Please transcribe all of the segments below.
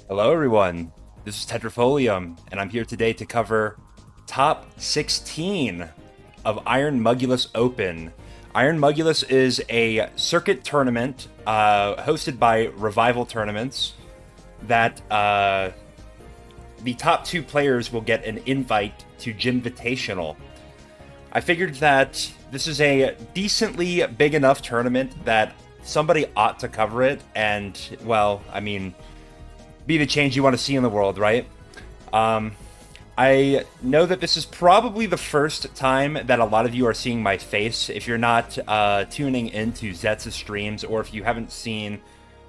Hello everyone, this is Tetrafolium, and I'm here today to cover top 16 of Iron Mugulis Open. Iron Mugulis is a circuit tournament hosted by Revival Tournaments that the top two players will get an invite to Jimvitational. I figured that this is a decently big enough tournament that somebody ought to cover it, and, well, I mean, be the change you want to see in the world, right? I know that this is probably the first time that a lot of you are seeing my face. If you're not tuning into Zets' streams, or if you haven't seen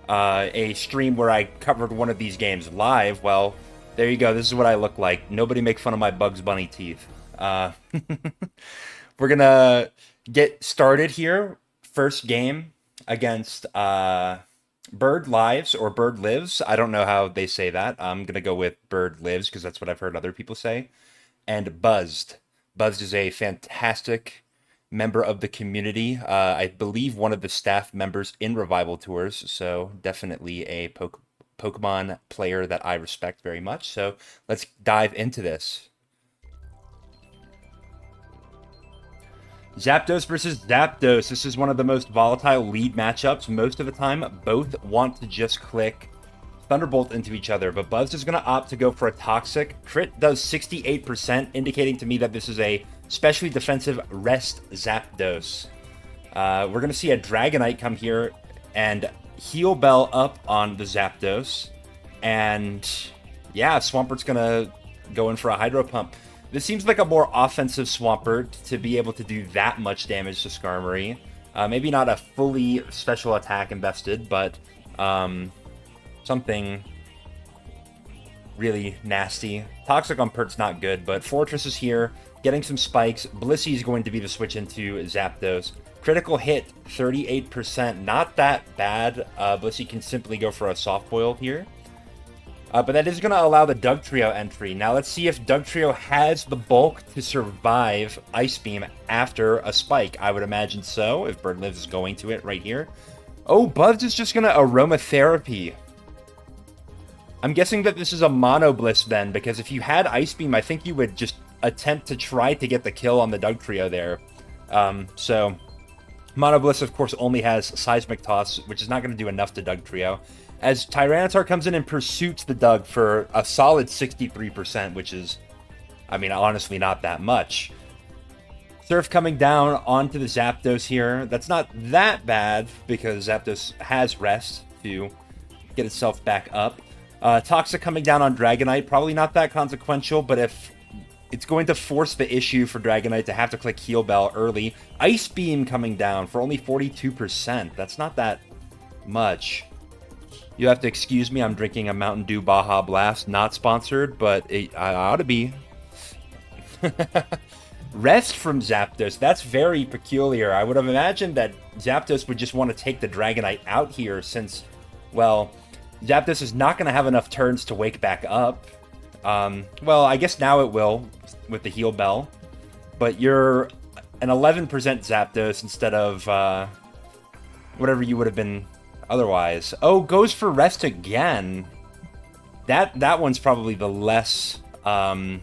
a stream where I covered one of these games live, well, there you go. This is what I look like. Nobody make fun of my Bugs Bunny teeth. We're gonna get started here. First game against Bird Lives or Bird Lives. I don't know how they say that. I'm going to go with Bird Lives because that's what I've heard other people say. And Buzzed. Buzzed is a fantastic member of the community. I believe one of the staff members in Revival Tours. So definitely a Pokemon player that I respect very much. So let's dive into this. Zapdos versus Zapdos. This is one of the most volatile lead matchups. Most of the time, both want to just click Thunderbolt into each other, but Buzz is going to opt to go for a Toxic. Crit does 68%, indicating to me that this is a specially defensive Rest Zapdos. We're going to see a Dragonite come here and Heal Bell up on the Zapdos. And yeah, Swampert's going to go in for a Hydro Pump. This seems like a more offensive Swampert to be able to do that much damage to Skarmory. Maybe not a fully special attack invested, but something really nasty. Toxic on Pert's not good, but Fortress is here, getting some spikes. Blissey is going to be the switch into Zapdos. Critical hit, 38%. Not that bad. Blissey can simply go for a Soft Boil here. But that is going to allow the Dugtrio entry. Now let's see if Dugtrio has the bulk to survive Ice Beam after a spike. I would imagine so, if Bird Lives is going to it right here. Oh, Buzz is just going to Aromatherapy. I'm guessing that this is a Mono Bliss then, because if you had Ice Beam, I think you would just attempt to try to get the kill on the Dugtrio there. So, Mono Bliss, of course, only has Seismic Toss, which is not going to do enough to Dugtrio. As Tyranitar comes in and pursues the Doug for a solid 63%, which is, I mean, honestly not that much. Surf coming down onto the Zapdos here. That's not that bad because Zapdos has Rest to get itself back up. Toxic coming down on Dragonite, probably not that consequential, but if it's going to force the issue for Dragonite to have to click Heal Bell early. Ice Beam coming down for only 42%. That's not that much. You have to excuse me, I'm drinking a Mountain Dew Baja Blast, not sponsored, but I ought to be. Rest from Zapdos, that's very peculiar. I would have imagined that Zapdos would just want to take the Dragonite out here since, well, Zapdos is not going to have enough turns to wake back up. Well, I guess now it will with the Heal Bell, but you're an 11% Zapdos instead of whatever you would have been otherwise. Oh, goes for Rest again. That one's probably the less I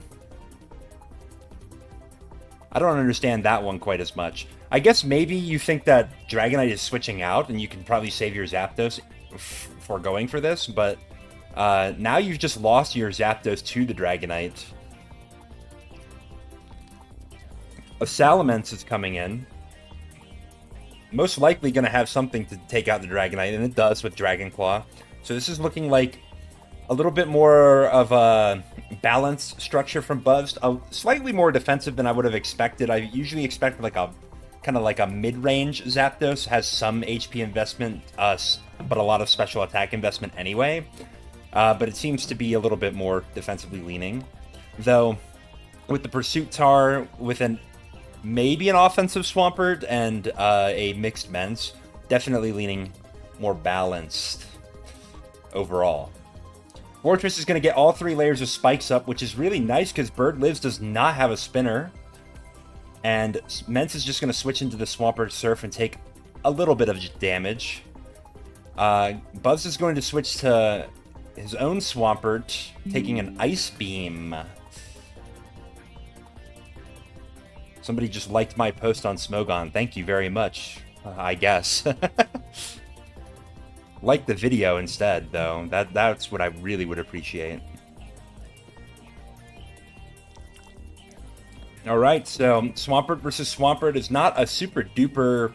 don't understand that one quite as much. I guess maybe you think that Dragonite is switching out and you can probably save your Zapdos for going for this, but now you've just lost your Zapdos to the Dragonite. A Salamence is coming in. Most likely going to have something to take out the Dragonite, and it does with Dragon Claw. So this is looking like a little bit more of a balanced structure from Buzzed. Slightly more defensive than I would have expected. I usually expect like a kind of like a mid-range Zapdos. Has some HP investment, but a lot of special attack investment anyway. But it seems to be a little bit more defensively leaning. Though, with the Pursuit Tar, with maybe an offensive Swampert and a mixed Mence, definitely leaning more balanced overall. Fortress is going to get all 3 layers of spikes up, which is really nice because Bird Lives does not have a spinner. And Mence is just going to switch into the Swampert Surf and take a little bit of damage. Buzz is going to switch to his own Swampert, taking an Ice Beam. Somebody just liked my post on Smogon. Thank you very much, I guess. Like the video instead, though. That's what I really would appreciate. Alright, so Swampert versus Swampert is not a super duper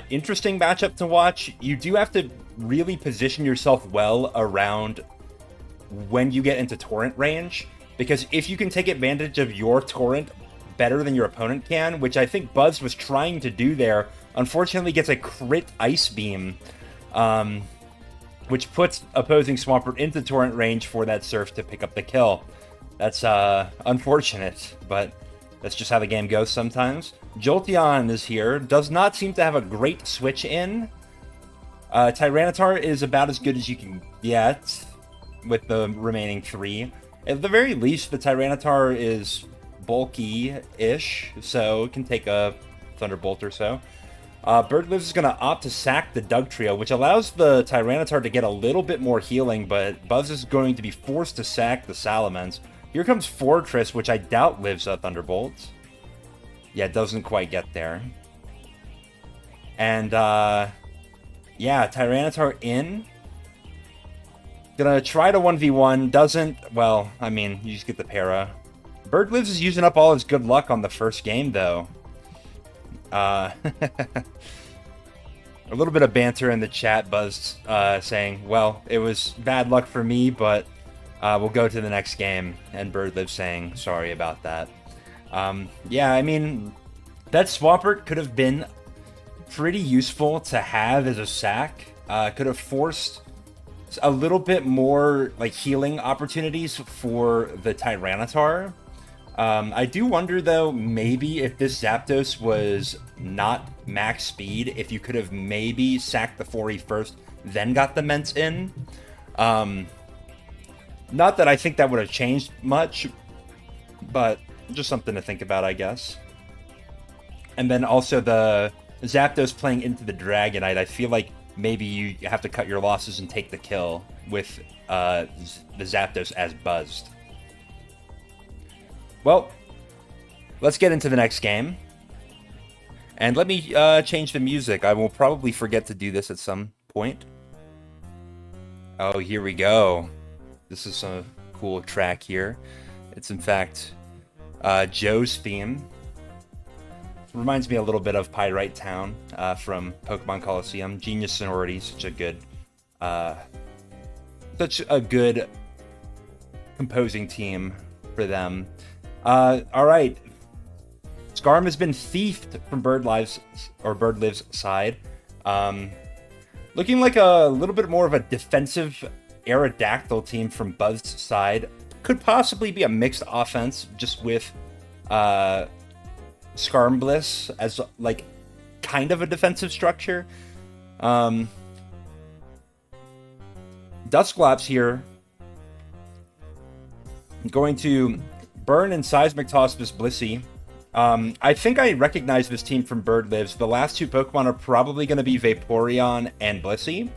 interesting matchup to watch. You do have to really position yourself well around when you get into Torrent range, because if you can take advantage of your Torrent better than your opponent can, which I think Buzz was trying to do there, unfortunately gets a crit Ice Beam, which puts opposing Swampert into Torrent range for that Surf to pick up the kill. That's unfortunate, but that's just how the game goes sometimes. Jolteon is here. Does not seem to have a great switch in. Tyranitar is about as good as you can get with the remaining 3. At the very least, the Tyranitar is bulky-ish, so it can take a Thunderbolt or so. Birdlives is going to opt to sack the Dugtrio, which allows the Tyranitar to get a little bit more healing, but Buzz is going to be forced to sack the Salamence. Here comes Fortress, which I doubt lives a Thunderbolt. Yeah, it doesn't quite get there. And, yeah, Tyranitar in. Gonna try to 1v1. Doesn't, well, I mean, you just get the para. Birdlives is using up all his good luck on the first game, though. A little bit of banter in the chat, Buzz saying, well, it was bad luck for me, but we'll go to the next game. And Birdlives saying, sorry about that. Yeah, I mean, that Swampert could have been pretty useful to have as a sack. Could have forced a little bit more like healing opportunities for the Tyranitar. I do wonder, though, maybe if this Zapdos was not max speed, if you could have maybe sacked the 4E first, then got the Ments in. Not that I think that would have changed much, but just something to think about, I guess. And then also the Zapdos playing into the Dragonite, I feel like maybe you have to cut your losses and take the kill with the Zapdos as buzzed. Well, let's get into the next game. And let me change the music. I will probably forget to do this at some point. Oh, here we go. This is a cool track here. It's, in fact, Joe's theme. Reminds me a little bit of Pyrite Town from Pokemon Coliseum. Genius Sonority, such a good composing team for them. All right. Scarm has been thiefed from Birdlives' side. Looking like a little bit more of a defensive Aerodactyl team from Buzz's side. Could possibly be a mixed offense just with Skarmbliss as like kind of a defensive structure. Dusclops here going to burn and Seismic Toss this Blissey. I think I recognize this team from Birdlives. The last 2 Pokemon are probably going to be Vaporeon and Blissey.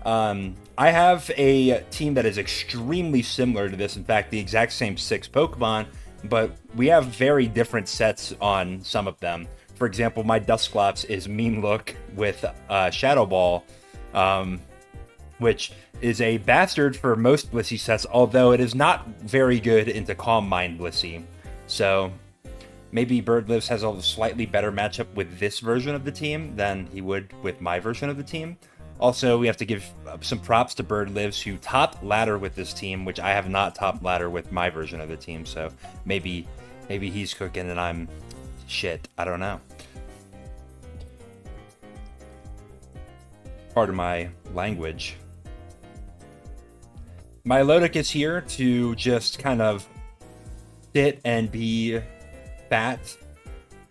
I have a team that is extremely similar to this. In fact, the exact same 6 Pokemon, but we have very different sets on some of them. For example, my Dusclops is Mean Look with Shadow Ball, which is a bastard for most Blissey sets, although it is not very good into Calm Mind Blissey. So maybe Birdlives has a slightly better matchup with this version of the team than he would with my version of the team. Also, we have to give some props to Birdlives, who top ladder with this team, which I have not top ladder with my version of the team. So maybe he's cooking and I'm shit. I don't know. Pardon my language. Milotic is here to just kind of sit and be fat.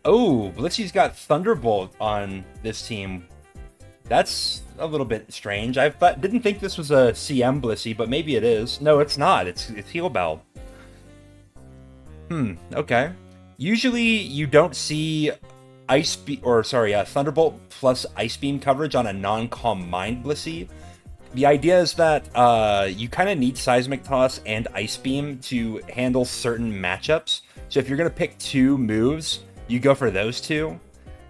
Oh, Blissey's got Thunderbolt on this team. That's a little bit strange. Didn't think this was a CM Blissey, but maybe it is. No, it's not. It's Heal Bell. Okay. Usually you don't see Thunderbolt plus Ice Beam coverage on a non-Calm Mind Blissey. The idea is that you kind of need Seismic Toss and Ice Beam to handle certain matchups. So if you're going to pick two moves, you go for those two.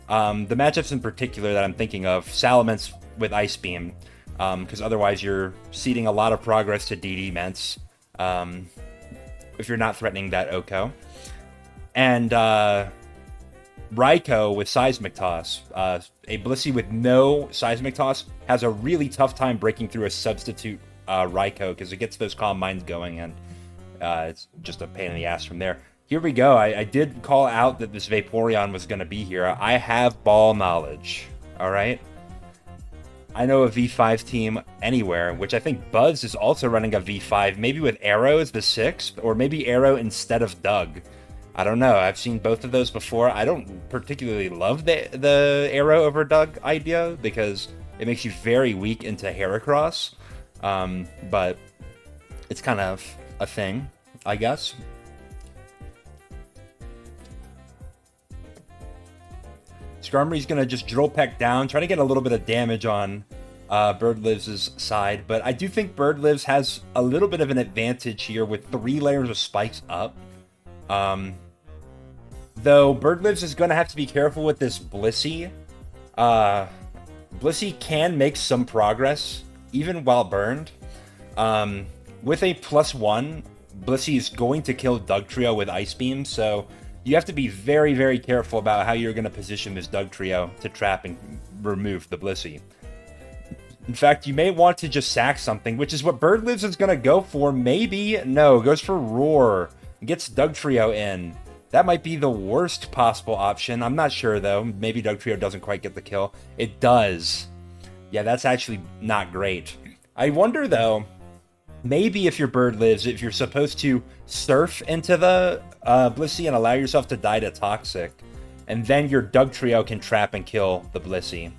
The matchups in particular that I'm thinking of, Salamence with Ice Beam, because otherwise you're ceding a lot of progress to DD Ments if you're not threatening that Oko. And Raikou with Seismic Toss. A Blissey with no Seismic Toss has a really tough time breaking through a substitute Raikou because it gets those Calm Minds going, and it's just a pain in the ass from there. Here we go. I did call out that this Vaporeon was going to be here. I have ball knowledge, all right? I know a V5 team anywhere, which I think Buzz is also running a V5, maybe with Arrow as the 6th, or maybe Arrow instead of Doug. I don't know. I've seen both of those before. I don't particularly love the Arrow over Doug idea because it makes you very weak into Heracross. But it's kind of a thing, I guess. Skarmory's going to just Drill Peck down, trying to get a little bit of damage on Birdliv's side. But I do think Birdliv's has a little bit of an advantage here with 3 layers of spikes up. Though Birdliv's is going to have to be careful with this Blissey. Blissey can make some progress, even while burned. With a +1, Blissey is going to kill Dugtrio with Ice Beam, so you have to be very, very careful about how you're going to position this Dugtrio to trap and remove the Blissey. In fact, you may want to just sack something, which is what Birdliv's is going to go for. Maybe. No, goes for Roar. Gets Dugtrio in. That might be the worst possible option. I'm not sure, though. Maybe Dugtrio doesn't quite get the kill. It does. Yeah, that's actually not great. I wonder, though, maybe if your Birdliv's, if you're supposed to surf into the Blissey and allow yourself to die to Toxic, and then your Dugtrio can trap and kill the Blissey.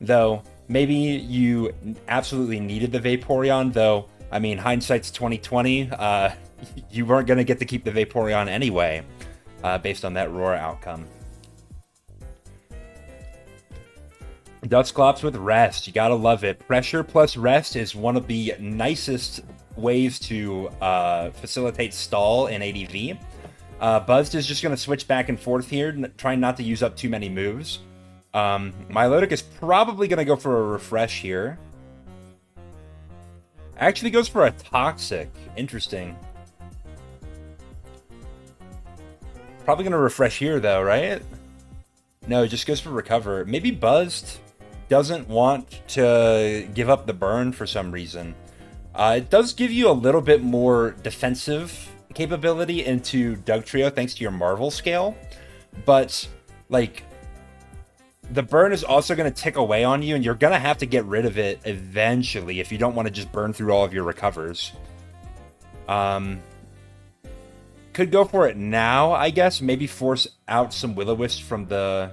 Though, maybe you absolutely needed the Vaporeon, though, I mean, hindsight's 2020. You weren't going to get to keep the Vaporeon anyway. Based on that Roar outcome. Dusclops with Rest. You gotta love it. Pressure plus Rest is one of the nicest ways to facilitate stall in ADV. Buzzed is just gonna switch back and forth here, trying not to use up too many moves. Milotic is probably gonna go for a Refresh here. Actually goes for a Toxic. Interesting. Probably going to Refresh here, though, right? No, it just goes for Recover. Maybe Buzzed doesn't want to give up the burn for some reason. It does give you a little bit more defensive capability into Dugtrio thanks to your Marvel scale. But, like, the burn is also going to tick away on you, and you're going to have to get rid of it eventually if you don't want to just burn through all of your recovers. Could go for it now, I guess. Maybe force out some Will-O-Wisp from the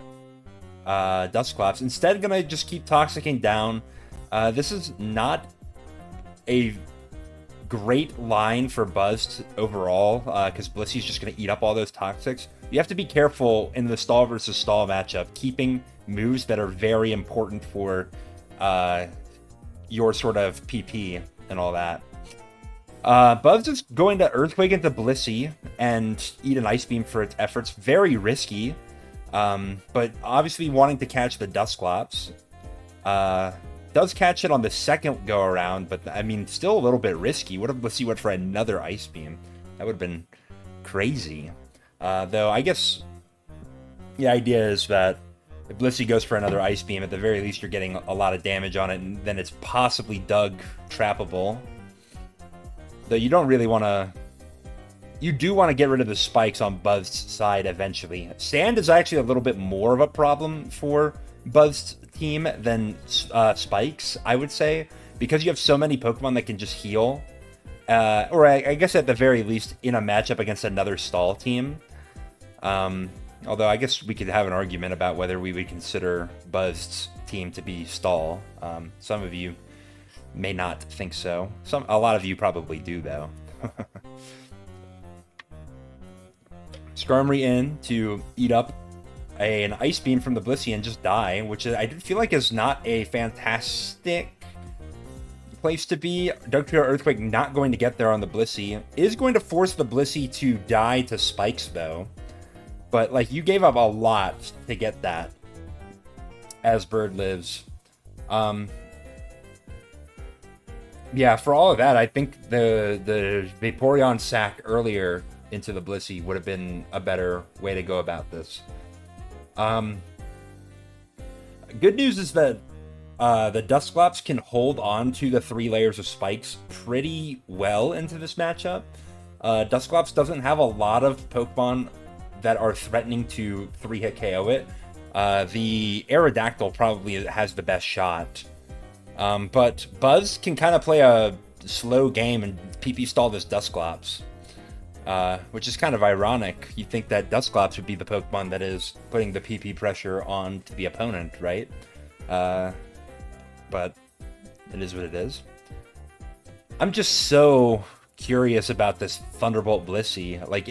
Dusclops. Instead, gonna just keep Toxicing down. This is not a great line for Buzzed overall, because Blissey's just gonna eat up all those Toxics. You have to be careful in the stall versus stall matchup, keeping moves that are very important for your sort of PP and all that. Buzz is going to Earthquake into Blissey and eat an Ice Beam for its efforts. Very risky, but obviously wanting to catch the Dusclops. Does catch it on the second go-around, but I mean, still a little bit risky. What if Blissey went for another Ice Beam? That would have been crazy. Though, I guess the idea is that if Blissey goes for another Ice Beam, at the very least you're getting a lot of damage on it, and then it's possibly Doug trappable. Though you don't really want to... You do want to get rid of the spikes on Buzzed's side eventually. Sand is actually a little bit more of a problem for Buzzed's team than spikes, I would say. Because you have so many Pokemon that can just heal. Or I guess at the very least in a matchup against another stall team. Although I guess we could have an argument about whether we would consider Buzzed's team to be stall. Some of you may not think so. A lot of you probably do, though. Skarmory in to eat up an Ice Beam from the Blissey and just die, which I feel like is not a fantastic place to be. Dugtrio Earthquake not going to get there on the Blissey. Is going to force the Blissey to die to spikes, though. But, like, you gave up a lot to get that. As Bird lives. Yeah, for all of that, I think the Vaporeon sack earlier into the Blissey would have been a better way to go about this. Good news is that the Dusclops can hold on to the 3 layers of spikes pretty well into this matchup. Dusclops doesn't have a lot of Pokemon that are threatening to 3-hit KO it. The Aerodactyl probably has the best shot. But Buzz can kind of play a slow game and PP stall this Dusclops. Which is kind of ironic. You think that Dusclops would be the Pokemon that is putting the PP pressure on to the opponent, right? But it is what it is. I'm just so curious about this Thunderbolt Blissey. Like,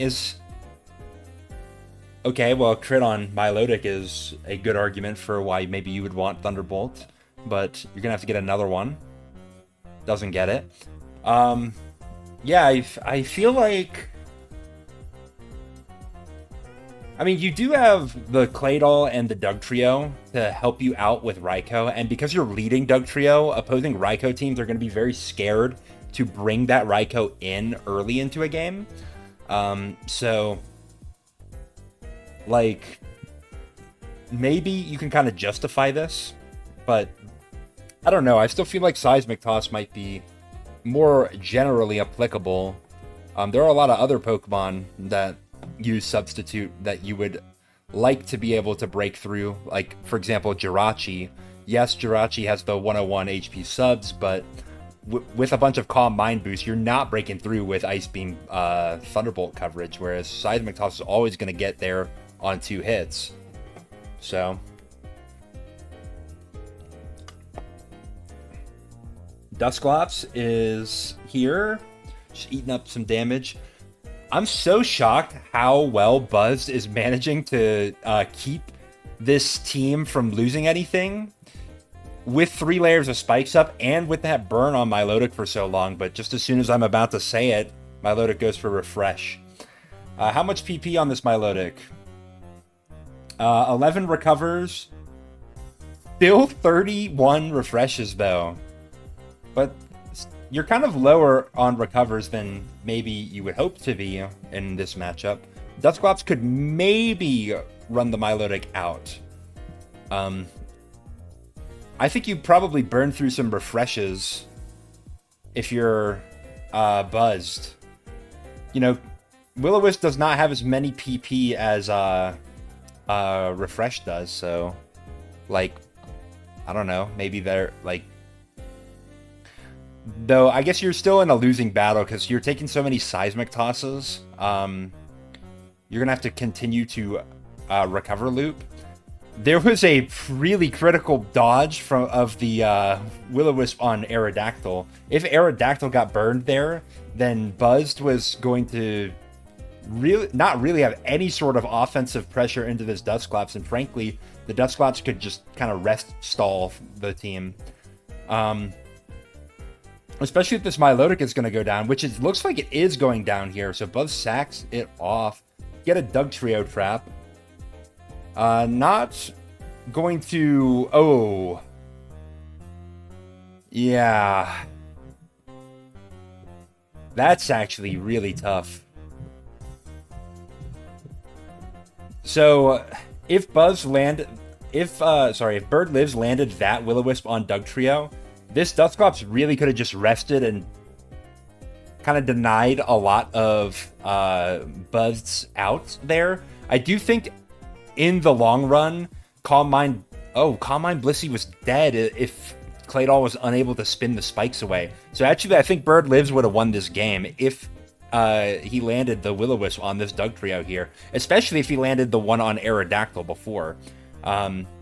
okay, well, crit on Milotic is a good argument for why maybe you would want Thunderbolt, but you're gonna have to get another one. Doesn't get it. Yeah, I feel like... I mean, you do have the Claydol and the Dugtrio to help you out with Raikou, and because you're leading Dugtrio, opposing Raikou teams are going to be very scared to bring that Raikou in early into a game. So, like, maybe you can kind of justify this, but I don't know. I still feel like Seismic Toss might be more generally applicable. There are a lot of other Pokemon that use Substitute that you would like to be able to break through. Like, for example, Jirachi. Yes, Jirachi has the 101 HP subs, but with a bunch of Calm Mind boosts, you're not breaking through with Ice Beam Thunderbolt coverage, whereas Seismic Toss is always going to get there on 2 hits. So... Dusclops is here, just eating up some damage. I'm so shocked how well Buzz is managing to keep this team from losing anything with 3 layers of spikes up and with that burn on Milotic for so long. But just as soon as I'm about to say it, Milotic goes for refresh. How much PP on this Milotic? 11 recovers. Still 31 refreshes, though. But you're kind of lower on recovers than maybe you would hope to be in this matchup. Dusclops could maybe run the Milotic out. I think you probably burn through some refreshes if you're buzzed. You know, Will-O-Wisp does not have as many PP as Refresh does, so, like, I don't know, maybe they're, like... Though, I guess you're still in a losing battle because you're taking so many Seismic Tosses. You're going to have to continue to recover loop. There was a really critical dodge of the Will-O-Wisp on Aerodactyl. If Aerodactyl got burned there, then Buzzed was going to not really have any sort of offensive pressure into this Dusclops, and frankly, the Dusclops could just kind of rest stall the team. Especially if this Milotic is going to go down, which it looks like it is going down here. So Buzz sacks it off. Get a Dugtrio trap. Not going to... Oh. Yeah. That's actually really tough. So, if Bird Lives landed that Will-O-Wisp on Dugtrio, this Dusclops really could have just rested and kind of denied a lot of Buzz's out there. I do think in the long run, Calm Mind Blissey was dead if Claydol was unable to spin the spikes away. So actually, I think Bird Lives would have won this game if he landed the Will-O-Wisp on this Dugtrio here, especially if he landed the one on Aerodactyl before.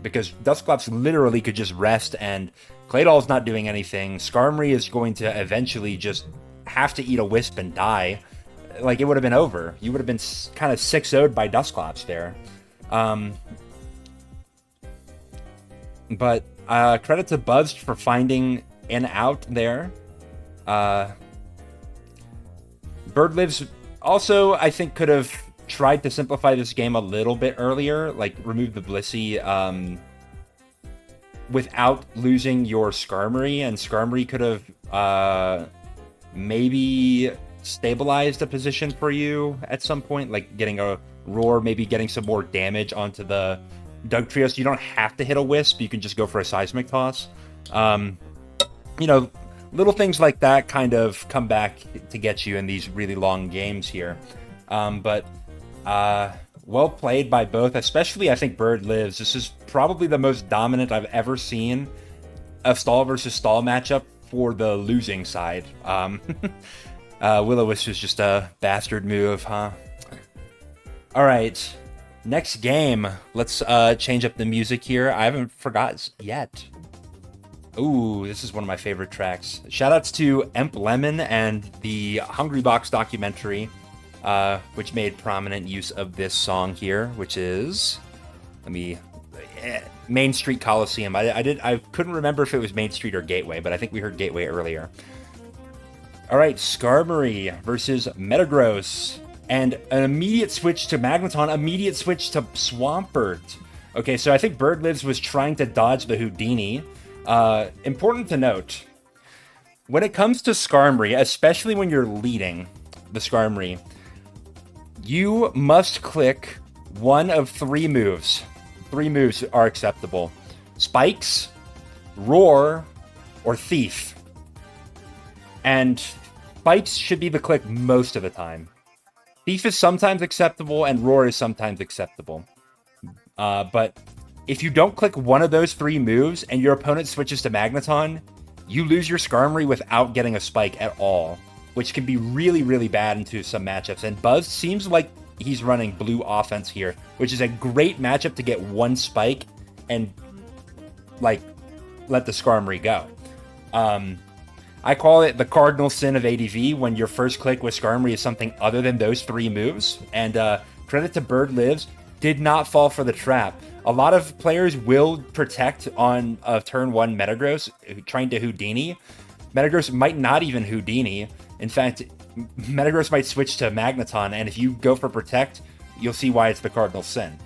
Because Dusclops literally could just rest, and Claydol's not doing anything. Skarmory is going to eventually just have to eat a Wisp and die. Like, it would have been over. You would have been kind of 6-0'd by Dusclops there. But credit to Buzz for finding an out there. Bird Lives also, I think, could have tried to simplify this game a little bit earlier, like remove the Blissey without losing your Skarmory, and Skarmory could have maybe stabilized a position for you at some point, like getting a Roar, maybe getting some more damage onto the Dugtrio, so you don't have to hit a Wisp, you can just go for a Seismic Toss. You know, little things like that kind of come back to get you in these really long games here. But well played by both, especially I think Bird Lives. This is probably the most dominant I've ever seen a stall versus stall matchup for the losing side. Will-O-Wisp is just a bastard move, huh? All right, next game. Let's change up the music here. I haven't forgot yet. Ooh, this is one of my favorite tracks. Shoutouts to Emp Lemon and the Hungry Box documentary, which made prominent use of this song here, which is, Main Street Coliseum. I couldn't remember if it was Main Street or Gateway, but I think we heard Gateway earlier. All right, Skarmory versus Metagross, and an immediate switch to Magneton, immediate switch to Swampert. Okay, so I think Bird Lives was trying to dodge the Houdini. Important to note, when it comes to Skarmory, especially when you're leading the Skarmory, you must click one of 3 moves. 3 moves are acceptable: Spikes, Roar, or Thief. And Spikes should be the click most of the time. Thief is sometimes acceptable, and Roar is sometimes acceptable. But if you don't click one of those 3 moves and your opponent switches to Magneton, you lose your Skarmory without getting a Spike at all, which can be really, really bad into some matchups. And Buzz seems like he's running blue offense here, which is a great matchup to get 1 Spike and, like, let the Skarmory go. I call it the cardinal sin of ADV when your first click with Skarmory is something other than those 3 moves. And credit to Bird Lives, did not fall for the trap. A lot of players will protect on a turn 1 Metagross trying to Houdini. Metagross might not even Houdini. In fact, Metagross might switch to Magneton, and if you go for Protect, you'll see why it's the cardinal sin.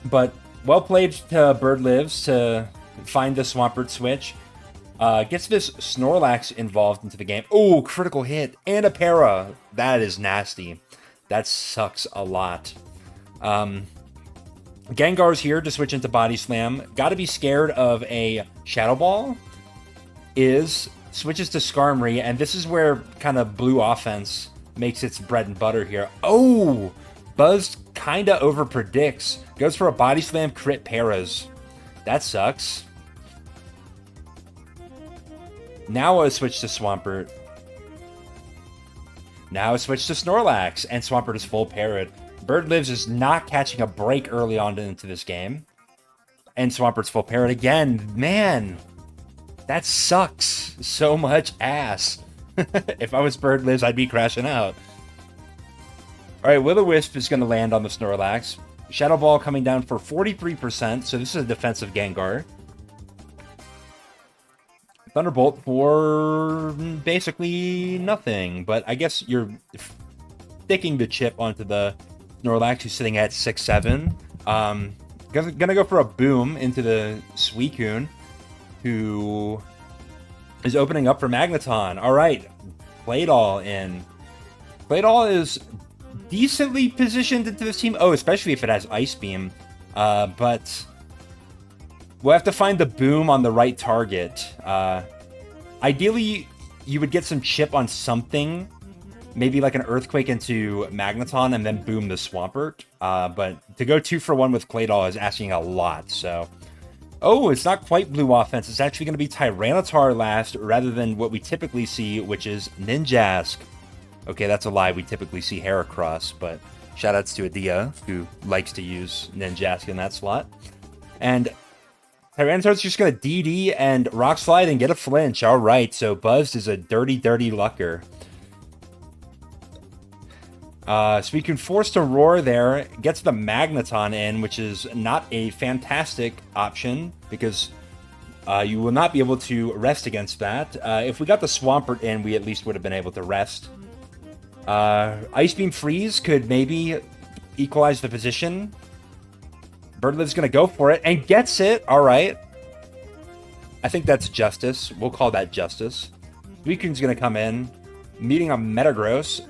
But well played to Bird Lives to find the Swampert switch. Gets this Snorlax involved into the game. Oh, critical hit and a para. That is nasty. That sucks a lot. Gengar's here to switch into Body Slam. Got to be scared of a Shadow Ball. Switches to Skarmory, and this is where kind of blue offense makes its bread and butter here. Oh, Buzz kind of over predicts. Goes for a Body Slam, crit paras. That sucks. Now a switch to Swampert. Now a switch to Snorlax, and Swampert is full parried. Bird Lives is not catching a break early on into this game. And Swampert's full parried again. Man, that sucks so much ass. If I was Bird Lives, I'd be crashing out. Alright, Will-O-Wisp is going to land on the Snorlax. Shadow Ball coming down for 43%, so this is a defensive Gengar. Thunderbolt for basically nothing, but I guess you're sticking the chip onto the Snorlax, who's sitting at 6-7. Gonna go for a Boom into the Suicune, who is opening up for Magneton. All right, Claydol in. Claydol is decently positioned into this team. Oh, especially if it has Ice Beam. But we'll have to find the Boom on the right target. Ideally, you would get some chip on something. Maybe like an Earthquake into Magneton and then Boom the Swampert. But to go 2 for 1 with Claydol is asking a lot, so... Oh, it's not quite blue offense. It's actually going to be Tyranitar last, rather than what we typically see, which is Ninjask. Okay, that's a lie. We typically see Heracross, but shoutouts to Adia, who likes to use Ninjask in that slot. And Tyranitar's just going to DD and Rock Slide and get a flinch. All right, so Buzzed is a dirty, dirty lucker. Suicune forced to Roar there, gets the Magneton in, which is not a fantastic option, because You will not be able to rest against that. If we got the Swampert in, we at least would have been able to rest. Ice Beam Freeze could maybe equalize the position. Birdlive's going to go for it and gets it. All right. I think that's justice. We'll call that justice. Suicune's going to come in, meeting a Metagross.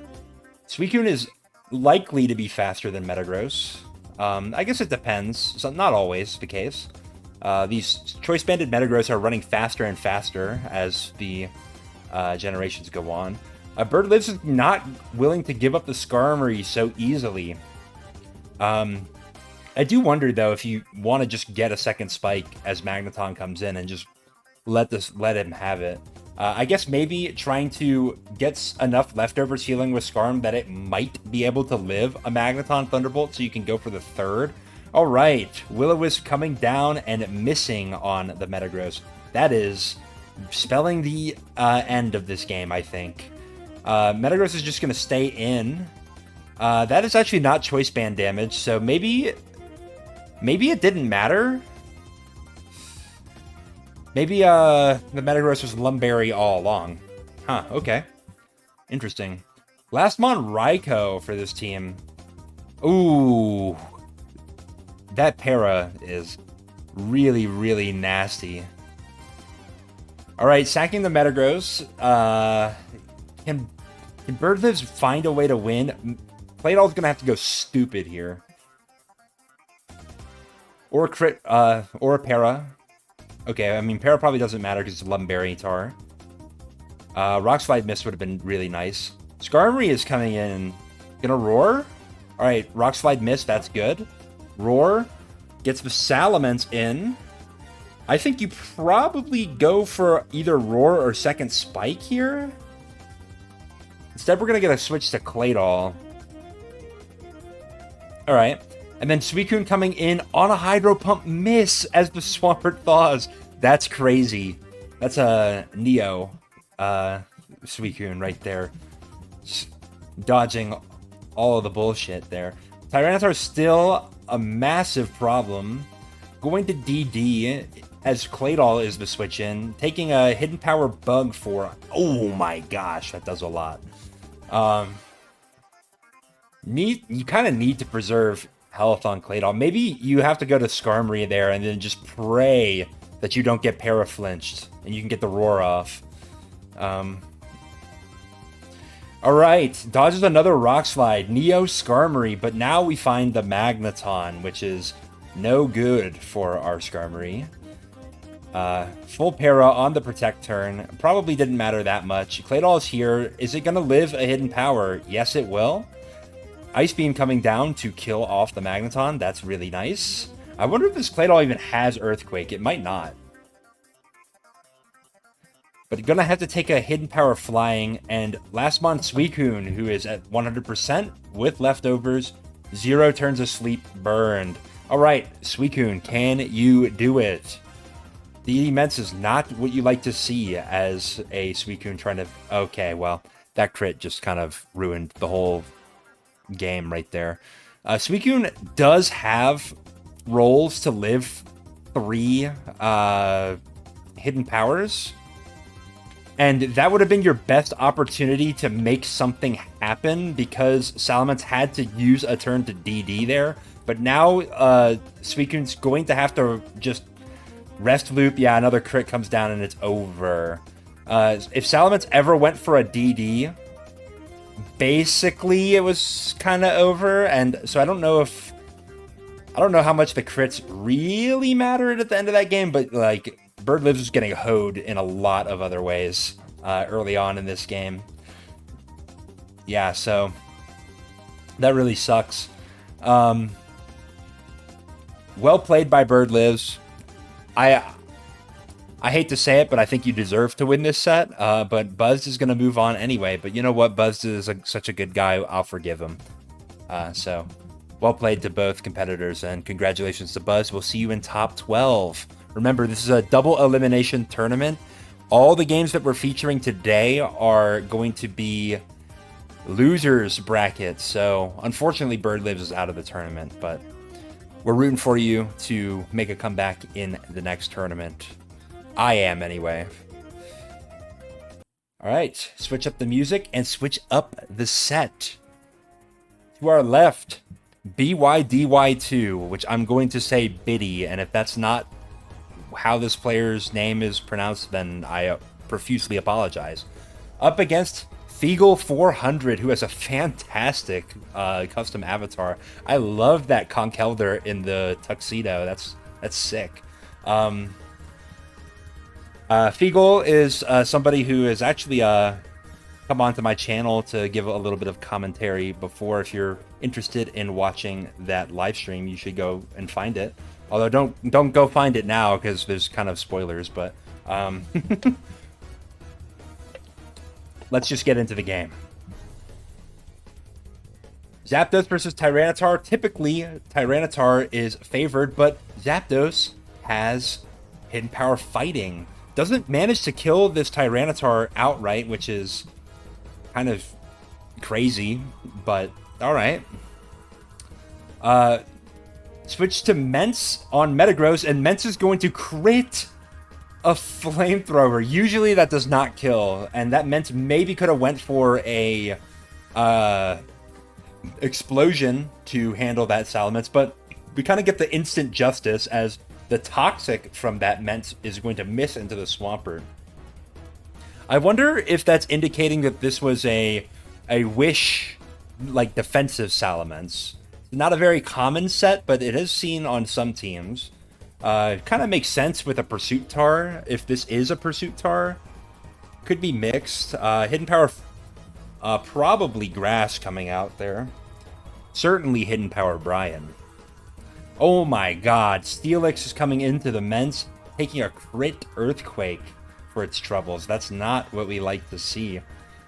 Suicune is likely to be faster than Metagross. I guess it depends. So not always the case. These choice-banded Metagross are running faster and faster as the generations go on. Birdlives is not willing to give up the Skarmory so easily. I do wonder, though, if you want to just get a second Spike as Magneton comes in and just let him have it. I guess maybe trying to get enough leftovers healing with Skarm that it might be able to live a Magneton Thunderbolt so you can go for the third. All right, Will-O-Wisp coming down and missing on the Metagross. That is spelling the end of this game, I think. Metagross is just going to stay in. That is actually not choice band damage, so maybe it didn't matter. Maybe the Metagross was Lumberry all along. Huh, okay. Interesting. Lastmon Raikou for this team. Ooh. That para is really, really nasty. Alright, sacking the Metagross. Can Birdlives find a way to win? Claydol's gonna have to go stupid here. Or a crit, or a para. Okay, I mean, para probably doesn't matter because it's Lumberry Tar. Rock Slide Miss would have been really nice. Skarmory is coming in. Gonna Roar? Alright, Rock Slide Miss, that's good. Roar. Gets the Salamence in. I think you probably go for either Roar or second Spike here. Instead, we're gonna get a switch to Claydol. Alright. And then Suicune coming in on a Hydro Pump miss as the Swampert thaws. That's crazy. That's a Neo Suicune right there. Just dodging all of the bullshit there. Tyranitar is still a massive problem. Going to DD as Claydol is the switch in. Taking a Hidden Power Bug for... Oh my gosh, that does a lot. You kind of need to preserve health on Claydol. Maybe you have to go to Skarmory there and then just pray that you don't get para-flinched and you can get the Roar off. Alright, dodges another Rock Slide. Neo Skarmory, but now we find the Magneton, which is no good for our Skarmory. Full para on the Protect turn. Probably didn't matter that much. Claydol is here. Is it going to live a Hidden Power? Yes, it will. Ice Beam coming down to kill off the Magneton. That's really nice. I wonder if this Claydol even has Earthquake. It might not. But gonna have to take a Hidden Power Flying, and Lastmon Suicune, who is at 100% with leftovers, 0 turns of sleep burned. Alright, Suicune, can you do it? The immense is not what you like to see as a Suicune trying to... Okay, well, that crit just kind of ruined the whole game right there. Suicune does have rolls to live 3 hidden powers, and that would have been your best opportunity to make something happen because Salamence had to use a turn to DD there. But now Suicune's going to have to just rest loop. Yeah, another crit comes down and it's over. If Salamence ever went for a DD, basically it was kind of over. And so I don't know how much the crits really mattered at the end of that game, but like Birdlives was getting hoed in a lot of other ways early on in this game. Yeah, so that really sucks. Well played by Birdlives. I hate to say it, but I think you deserve to win this set. But Buzz is going to move on anyway. But you know what? Buzz is such a good guy. I'll forgive him. So well played to both competitors, and congratulations to Buzz. We'll see you in top 12. Remember, this is a double elimination tournament. All the games that we're featuring today are going to be losers brackets. So unfortunately, Birdlives is out of the tournament, but we're rooting for you to make a comeback in the next tournament. I am, anyway. Alright, switch up the music and switch up the set. To our left, BYDY2, which I'm going to say Biddy, and if that's not how this player's name is pronounced, then I profusely apologize. Up against Figull 400, who has a fantastic custom avatar. I love that Conch Elder in the tuxedo. That's sick. Figull is somebody who has actually come onto my channel to give a little bit of commentary before. If you're interested in watching that live stream, you should go and find it. Although don't go find it now because there's kind of spoilers. But let's just get into the game. Zapdos versus Tyranitar. Typically, Tyranitar is favored, but Zapdos has hidden power fighting. Doesn't manage to kill this Tyranitar outright, which is kind of crazy, but alright. Switch to Mence on Metagross, and Mence is going to crit a flamethrower. Usually that does not kill, and that Mence maybe could have went for a explosion to handle that Salamence, but we kind of get the instant justice as the Toxic from that Mence is going to miss into the Swampert. I wonder if that's indicating that this was a Wish, like, defensive Salamence. Not a very common set, but it is seen on some teams. It kind of makes sense with a Pursuit Tar, if this is a Pursuit Tar. Could be mixed. Hidden Power, probably Grass coming out there. Certainly Hidden Power Brian. Oh my god, Steelix is coming into the Mence, taking a crit Earthquake for its troubles. That's not what we like to see.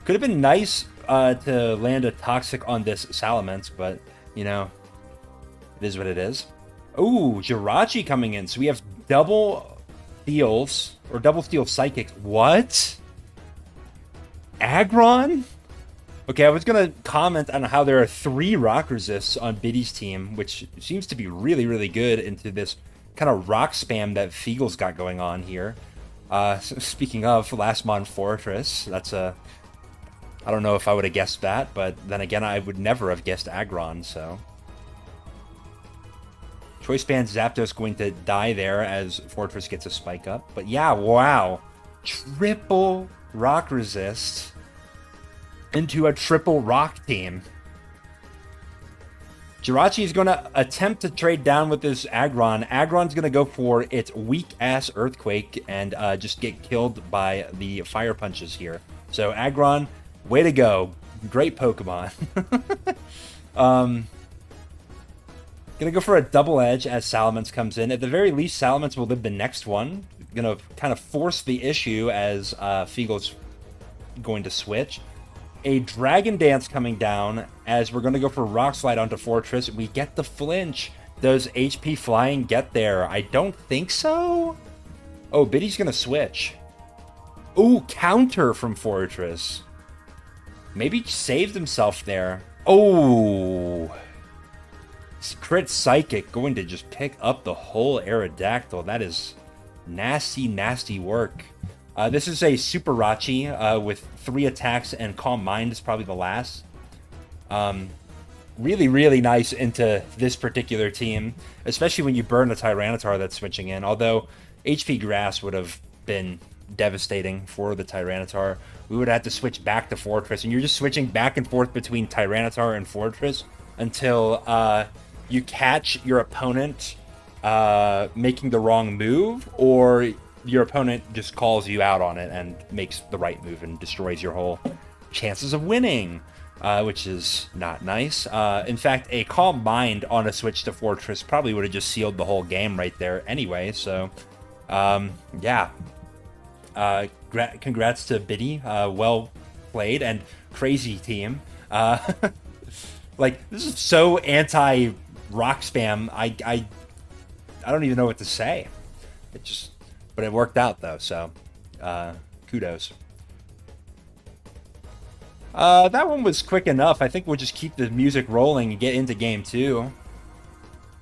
Could have been nice to land a Toxic on this Salamence, but, you know, it is what it is. Ooh, Jirachi coming in. So we have double Steels, or double Steel Psychics. What? Aggron? Okay, I was going to comment on how there are 3 Rock Resists on Biddy's team, which seems to be really, really good into this kind of rock spam that Figull's got going on here. So speaking of, Last Mon Fortress, that's a... I don't know if I would have guessed that, but then again, I would never have guessed Aggron, so... Choice Band Zapdos going to die there as Fortress gets a spike up. But yeah, wow. Triple Rock Resist into a triple Rock team. Jirachi is going to attempt to trade down with this Aggron. Aggron's going to go for its weak-ass Earthquake and just get killed by the Fire Punches here. So Aggron, way to go. Great Pokemon. Gonna go for a double edge as Salamence comes in. At the very least, Salamence will live the next one. Gonna kind of force the issue as Figull's going to switch. A Dragon Dance coming down as we're gonna go for Rock Slide onto Fortress. We get the flinch. Does HP Flying get there? I don't think so. Oh, Biddy's gonna switch. Ooh, counter from Fortress. Maybe saved himself there. Oh. Crit Psychic going to just pick up the whole Aerodactyl. That is nasty, nasty work. This is a Super Rachi with 3 attacks, and Calm Mind is probably the last. Really, really nice into this particular team, especially when you burn a Tyranitar that's switching in. Although HP Grass would have been devastating for the Tyranitar. We would have to switch back to Fortress, and you're just switching back and forth between Tyranitar and Fortress until you catch your opponent making the wrong move, or your opponent just calls you out on it and makes the right move and destroys your whole chances of winning, which is not nice. In fact, a Calm Mind on a switch to Fortress probably would have just sealed the whole game right there anyway, so yeah. Congrats to Biddy. Well played, and crazy team. Like, this is so anti-rock spam, I don't even know what to say. But it worked out, though, so kudos. That one was quick enough. I think we'll just keep the music rolling and get into game 2.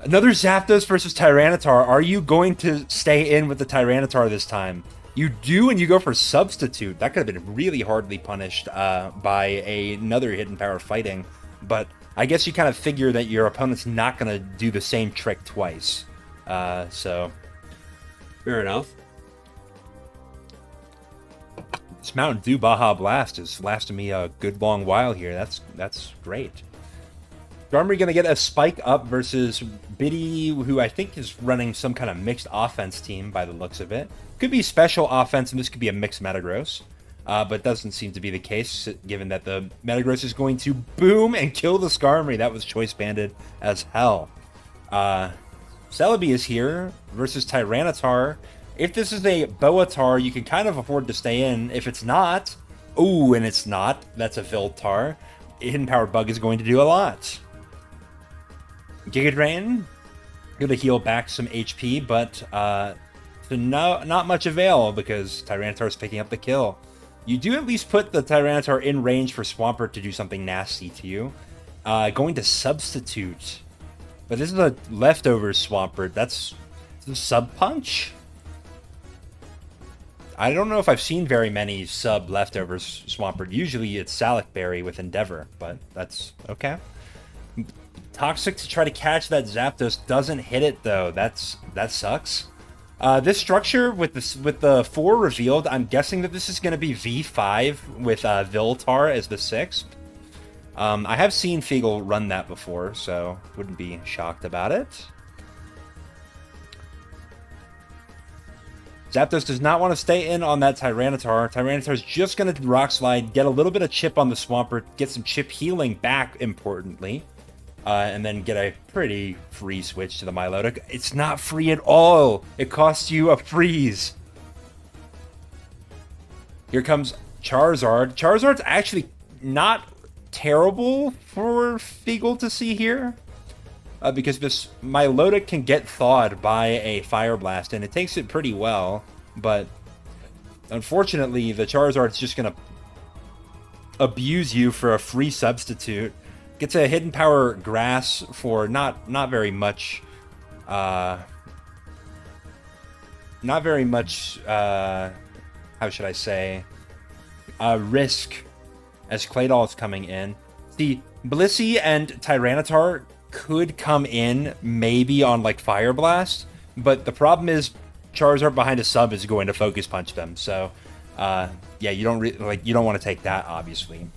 Another Zapdos versus Tyranitar. Are you going to stay in with the Tyranitar this time? You do, and you go for Substitute. That could have been really hardly punished by another Hidden Power fighting. But I guess you kind of figure that your opponent's not going to do the same trick twice. So... Fair enough. This Mountain Dew Baja Blast is lasting me a good long while here. That's great. Skarmory going to get a spike up versus Biddy, who I think is running some kind of mixed offense team by the looks of it. Could be special offense, and this could be a mixed Metagross. But doesn't seem to be the case, given that the Metagross is going to boom and kill the Skarmory. That was choice banded as hell. Celebi is here versus Tyranitar. If this is a Boatar, you can kind of afford to stay in. If it's not, ooh, and it's not, that's a Viltar. Hidden Power Bug is going to do a lot. Giga Drain, going to heal back some HP, but to not much avail because Tyranitar is picking up the kill. You do at least put the Tyranitar in range for Swampert to do something nasty to you. Going to Substitute. But this is a leftover Swampert. That's a Sub Punch? I don't know if I've seen very many sub leftovers Swampert. Usually it's Salicberry with Endeavor, but that's okay. Toxic to try to catch that Zapdos, doesn't hit it though. That sucks. This structure with the 4 revealed, I'm guessing that this is going to be V5 with Viltar as the 6th. I have seen Figull run that before, so wouldn't be shocked about it. Zapdos does not want to stay in on that Tyranitar. Tyranitar's just going to Rock Slide, get a little bit of chip on the Swampert, get some chip healing back, importantly, and then get a pretty free switch to the Milotic. It's not free at all. It costs you a freeze. Here comes Charizard. Charizard's actually not terrible for Figull to see here. Because this Milotic can get thawed by a Fire Blast, and it takes it pretty well, but unfortunately, the Charizard's just going to abuse you for a free substitute. Gets a Hidden Power Grass for not very much, how should I say, risk as Claydol is coming in. The Blissey and Tyranitar could come in maybe on like Fire Blast, but the problem is Charizard behind a sub is going to Focus Punch them. So yeah, you don't want to take that, obviously.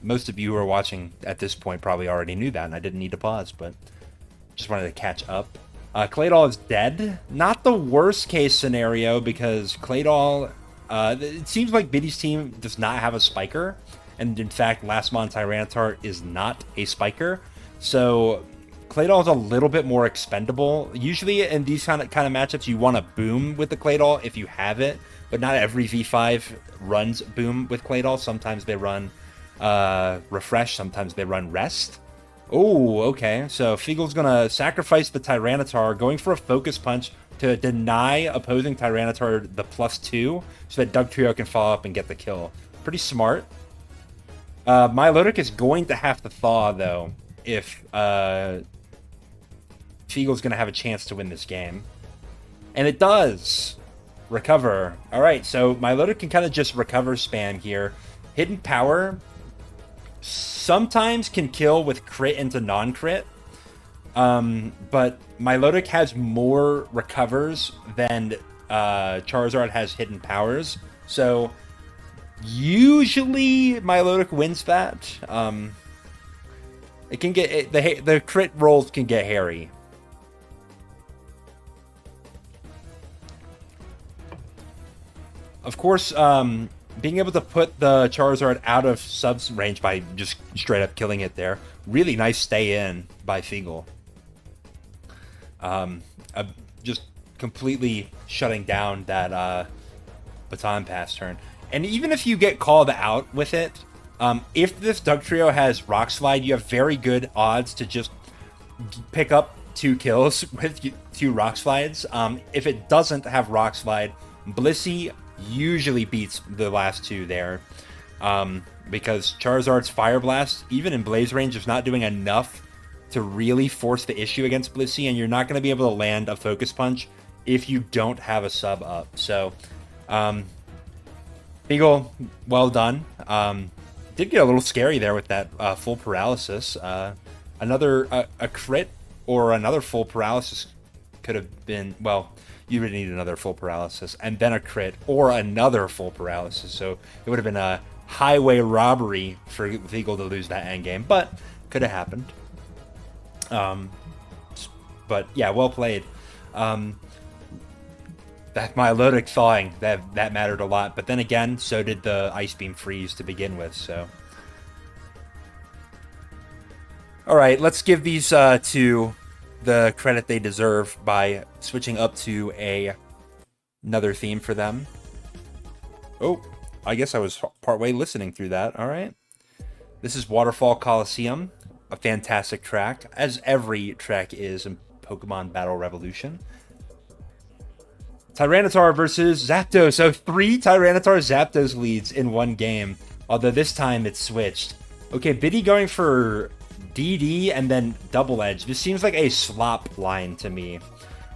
Most of you who are watching at this point probably already knew that, and I didn't need to pause, but just wanted to catch up. Claydol is dead. Not the worst case scenario, because Claydol, it seems like Biddy's team does not have a spiker, and in fact Lastmon Tyranitar is not a spiker, so Claydol is a little bit more expendable. Usually in these kind of matchups, you want to boom with the Claydol if you have it, but not every V5 runs boom with Claydol. Sometimes they run refresh, sometimes they run rest. Oh, okay. So Figull's gonna sacrifice the Tyranitar, going for a Focus Punch to deny opposing Tyranitar the +2, so that Dugtrio can follow up and get the kill. Pretty smart. Milotic is going to have to thaw though if Figull's going to have a chance to win this game. And it does. Recover. Alright, so Milotic can kind of just recover spam here. Hidden Power sometimes can kill with crit into non-crit. But Milotic has more recovers than Charizard has hidden powers. So usually Milotic wins that. It can get the crit rolls can get hairy. Of course, being able to put the Charizard out of subs range by just straight up killing it there. Really nice stay in by Figull. Just completely shutting down that baton pass turn. And even if you get called out with it, if this Dugtrio has Rock Slide, you have very good odds to just pick up 2 kills with 2 Rock Slides. If it doesn't have Rock Slide, Blissey usually beats the last 2 there, because Charizard's Fire Blast, even in Blaze range, is not doing enough to really force the issue against Blissey, and you're not going to be able to land a focus punch if you don't have a sub up. So, Figull, well done. Did get a little scary there with that full paralysis. Another a crit or another full paralysis could have been, well, you would need another full paralysis and then a crit or another full paralysis. So it would have been a highway robbery for Figull to lose that endgame, but could have happened. But yeah, well played. That Milotic thawing, that mattered a lot. But then again, so did the Ice Beam freeze to begin with, so. Alright, let's give these two the credit they deserve by switching up to another theme for them. Oh, I guess I was partway listening through that. Alright. This is Waterfall Coliseum, a fantastic track, as every track is in Pokemon Battle Revolution. Tyranitar versus Zapdos. So 3 Tyranitar Zapdos leads in one game, although this time it's switched. Okay, Biddy going for DD and then Double Edge. This seems like a slop line to me.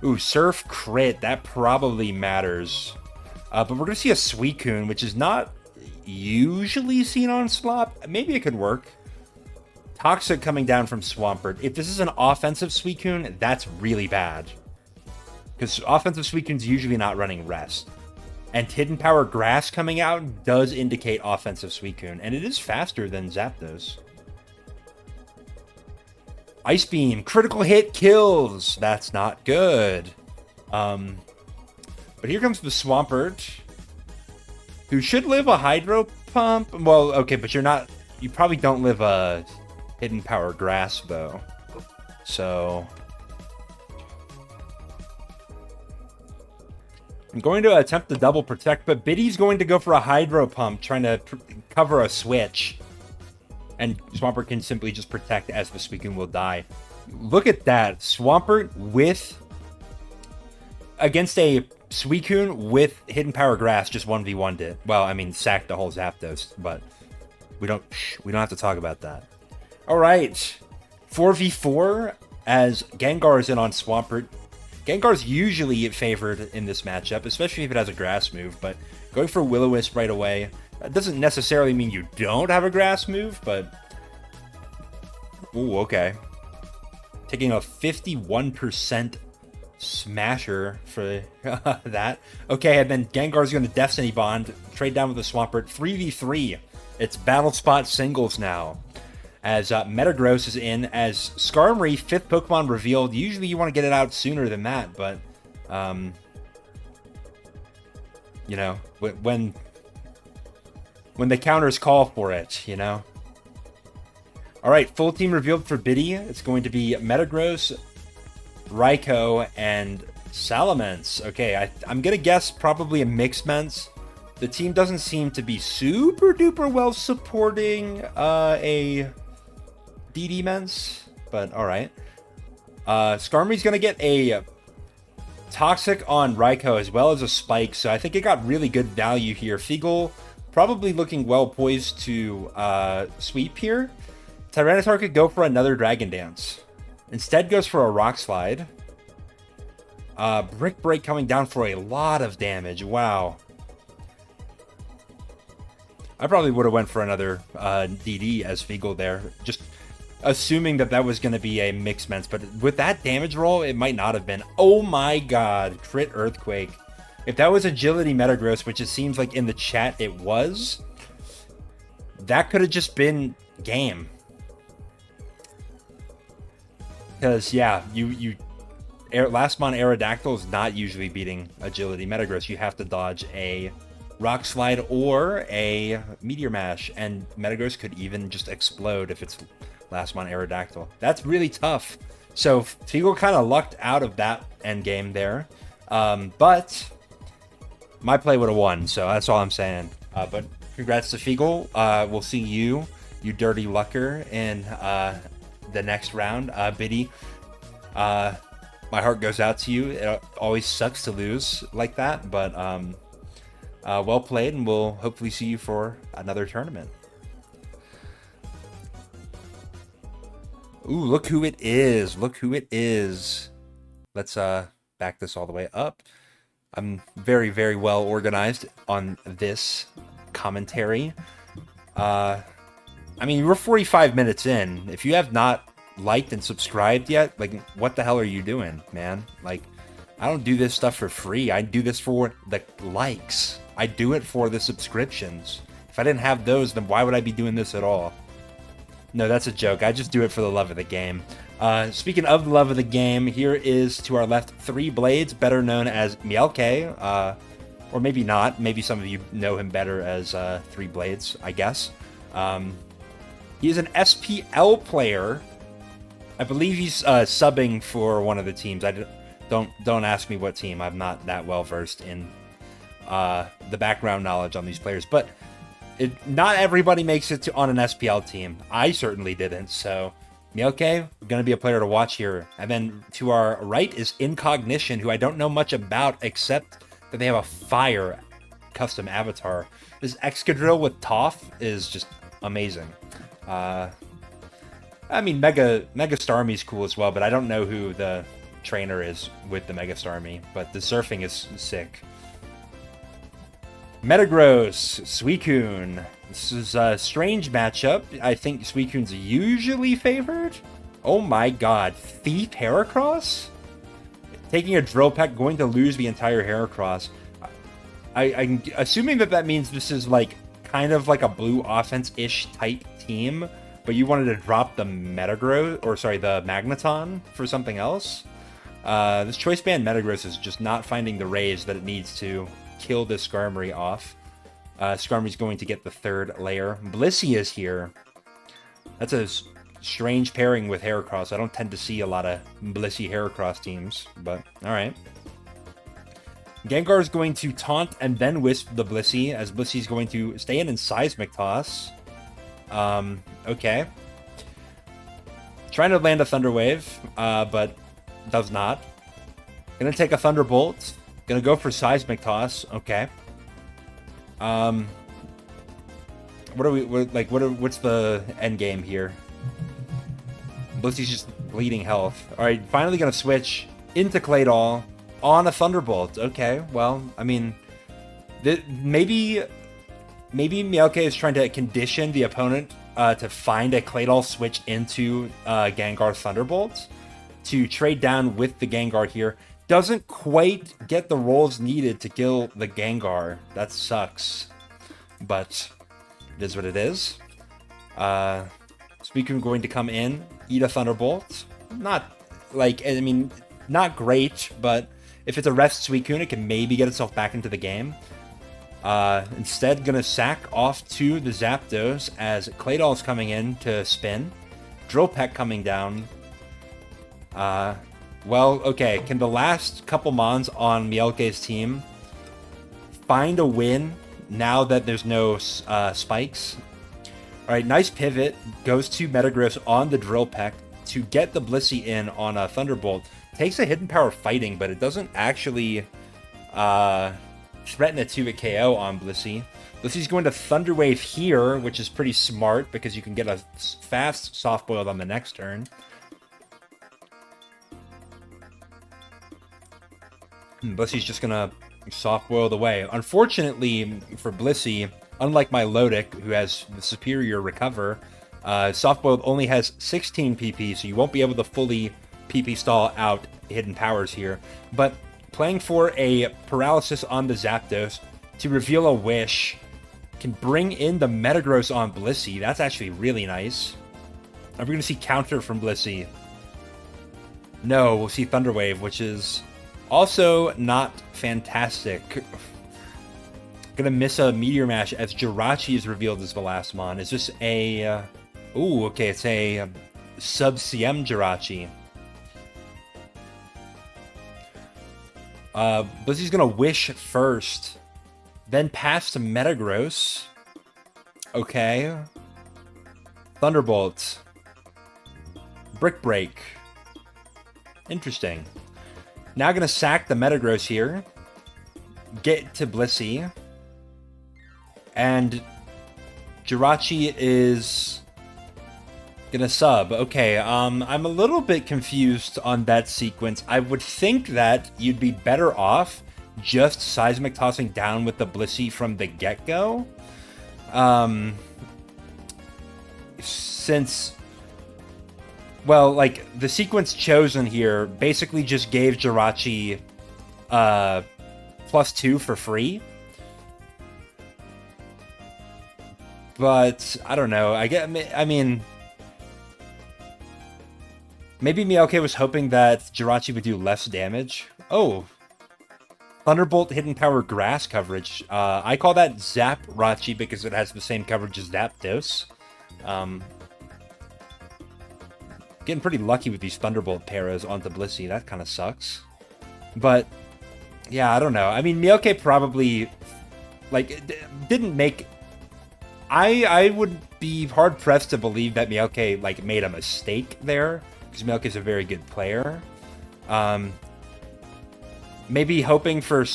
Ooh, Surf crit. That probably matters. But we're going to see a Suicune, which is not usually seen on slop. Maybe it could work. Toxic coming down from Swampert. If this is an offensive Suicune, that's really bad. Because offensive Suicune's usually not running Rest. And Hidden Power Grass coming out does indicate offensive Suicune. And it is faster than Zapdos. Ice Beam. Critical hit kills. That's not good. But here comes the Swampert. Who should live a Hydro Pump. Well, okay, but you're not... You probably don't live a Hidden Power Grass, though. So... I'm going to attempt the double protect, but Biddy's going to go for a Hydro Pump, trying to cover a switch. And Swampert can simply just protect as the Suicune will die. Look at that. Swampert with... Against a Suicune with Hidden Power Grass just 1v1'd it. Well, I mean, sacked the whole Zapdos, but we don't have to talk about that. Alright. 4v4 as Gengar is in on Swampert. Gengar's usually favored in this matchup, especially if it has a grass move, but going for Will-O-Wisp right away, that doesn't necessarily mean you don't have a grass move, but... Ooh, okay. Taking a 51% smasher for that. Okay, and then Gengar's going to Destiny Bond, trade down with the Swampert. 3v3. It's Battle Spot singles now. As Metagross is in, as Skarmory, 5th Pokemon revealed. Usually you want to get it out sooner than that, but, you know, when the counters call for it, you know. All right, full team revealed for Biddy. It's going to be Metagross, Raikou, and Salamence. Okay, I'm going to guess probably a Mixed Mence. The team doesn't seem to be super duper well supporting a... DD Mence, but alright. Skarmory's going to get a Toxic on Raikou as well as a Spike, so I think it got really good value here. Figull probably looking well poised to sweep here. Tyranitar could go for another Dragon Dance. Instead goes for a Rock Slide. Brick Break coming down for a lot of damage. Wow. I probably would have went for another DD as Figull there. Just assuming that was going to be a Mixed Mence, but with that damage roll, it might not have been. Oh my god, crit Earthquake. If that was Agility Metagross, which it seems like in the chat it was, that could have just been game. Because, yeah, Lastmon Aerodactyl is not usually beating Agility Metagross. You have to dodge a Rock Slide or a Meteor Mash, and Metagross could even just explode if it's Lastmon Aerodactyl. That's really tough. So Figull kind of lucked out of that endgame there. But my play would have won, so that's all I'm saying. But congrats to Figull. We'll see you dirty lucker, in the next round. Biddy, my heart goes out to you. It always sucks to lose like that, but well played, and we'll hopefully see you for another tournament. Ooh, look who it is. Look who it is. Let's back this all the way up. I'm very, very well organized on this commentary. I mean, we're 45 minutes in. If you have not liked and subscribed yet, like, what the hell are you doing, man? Like, I don't do this stuff for free. I do this for the likes. I do it for the subscriptions. If I didn't have those, then why would I be doing this at all? No, that's a joke. I just do it for the love of the game. Speaking of the love of the game, here is to our left 3 Blades, better known as Mielke, or maybe not. Maybe some of you know him better as 3 Blades, I guess. He is an SPL player. I believe he's subbing for one of the teams. Don't ask me what team. I'm not that well versed in the background knowledge on these players, but not everybody makes it on an SPL team. I certainly didn't. So Mielke, going to be a player to watch here. And then to our right is Incognition, who I don't know much about except that they have a fire custom avatar. This Excadrill with Toph is just amazing. I mean, Mega Starmie is cool as well, but I don't know who the trainer is with the Mega Starmie. But the surfing is sick. Metagross, Suicune. This is a strange matchup. I think Suicune's usually favored. Oh my god. Thief Heracross? Taking a Drill Peck, going to lose the entire Heracross. I'm assuming that means this is like kind of like a blue offense-ish type team, but you wanted to drop the Metagross, or sorry, the Magneton for something else. This Choice Band Metagross is just not finding the raise that it needs to kill this Skarmory off. Skarmory's going to get the 3rd layer. Blissey is here. That's a strange pairing with Heracross. I don't tend to see a lot of Blissey Heracross teams, but alright. Gengar is going to taunt and then Wisp the Blissey, as Blissey's going to stay in Seismic Toss. Okay. Trying to land a Thunder Wave, but does not. Gonna take a Thunderbolt. Gonna go for Seismic Toss. Okay. What's the end game here? Blissey's just bleeding health. Alright, finally gonna switch into Claydol on a Thunderbolt. Okay, well, I mean, maybe Mielke is trying to condition the opponent to find a Claydol switch into Gengar Thunderbolt to trade down with the Gengar here. Doesn't quite get the rolls needed to kill the Gengar. That sucks. But it is what it is. Suicune going to come in, eat a Thunderbolt. Not great, but if it's a rest Suicune, it can maybe get itself back into the game. Instead, gonna sack off to the Zapdos as Claydol's coming in to spin. Drill Peck coming down. Well, okay. Can the last couple Mons on Mielke's team find a win now that there's no spikes? Alright, nice pivot. Goes to Metagross on the Drill Peck to get the Blissey in on a Thunderbolt. Takes a Hidden Power Fighting, but it doesn't actually threaten a 2-hit KO on Blissey. Blissey's going to Thunder Wave here, which is pretty smart because you can get a fast Soft Boiled on the next turn. Blissey's just gonna Soft Boiled away. Unfortunately for Blissey, unlike my Lodic, who has the superior Recover, Soft Boiled only has 16 PP, so you won't be able to fully PP stall out Hidden Powers here. But playing for a Paralysis on the Zapdos to reveal a Wish can bring in the Metagross on Blissey. That's actually really nice. Are we going to see counter from Blissey? No, we'll see Thunder Wave, which is also not fantastic. Gonna miss a Meteor Mash as Jirachi is revealed as the last Mon. Is this a... ooh, okay, it's a Sub-CM Jirachi. Blissey's gonna Wish first, then pass to Metagross. Okay. Thunderbolt. Brick Break. Interesting. Now gonna sack the Metagross here. Get to Blissey. And Jirachi is Gonna sub. Okay, I'm a little bit confused on that sequence. I would think that you'd be better off just seismic tossing down with the Blissey from the get-go. Since, well, like, the sequence chosen here basically just gave Jirachi +2 for free. But, I don't know. I mean, maybe Miyoke was hoping that Jirachi would do less damage. Oh, Thunderbolt Hidden Power Grass coverage. I call that Zap Rachi because it has the same coverage as Zapdos. Getting pretty lucky with these Thunderbolt paras onto Blissey. That kind of sucks. But, yeah, I don't know. I mean, Miyoke probably, like, didn't make... I would be hard-pressed to believe that Miyoke, like, made a mistake there, because Miyoke is a very good player. Maybe hoping for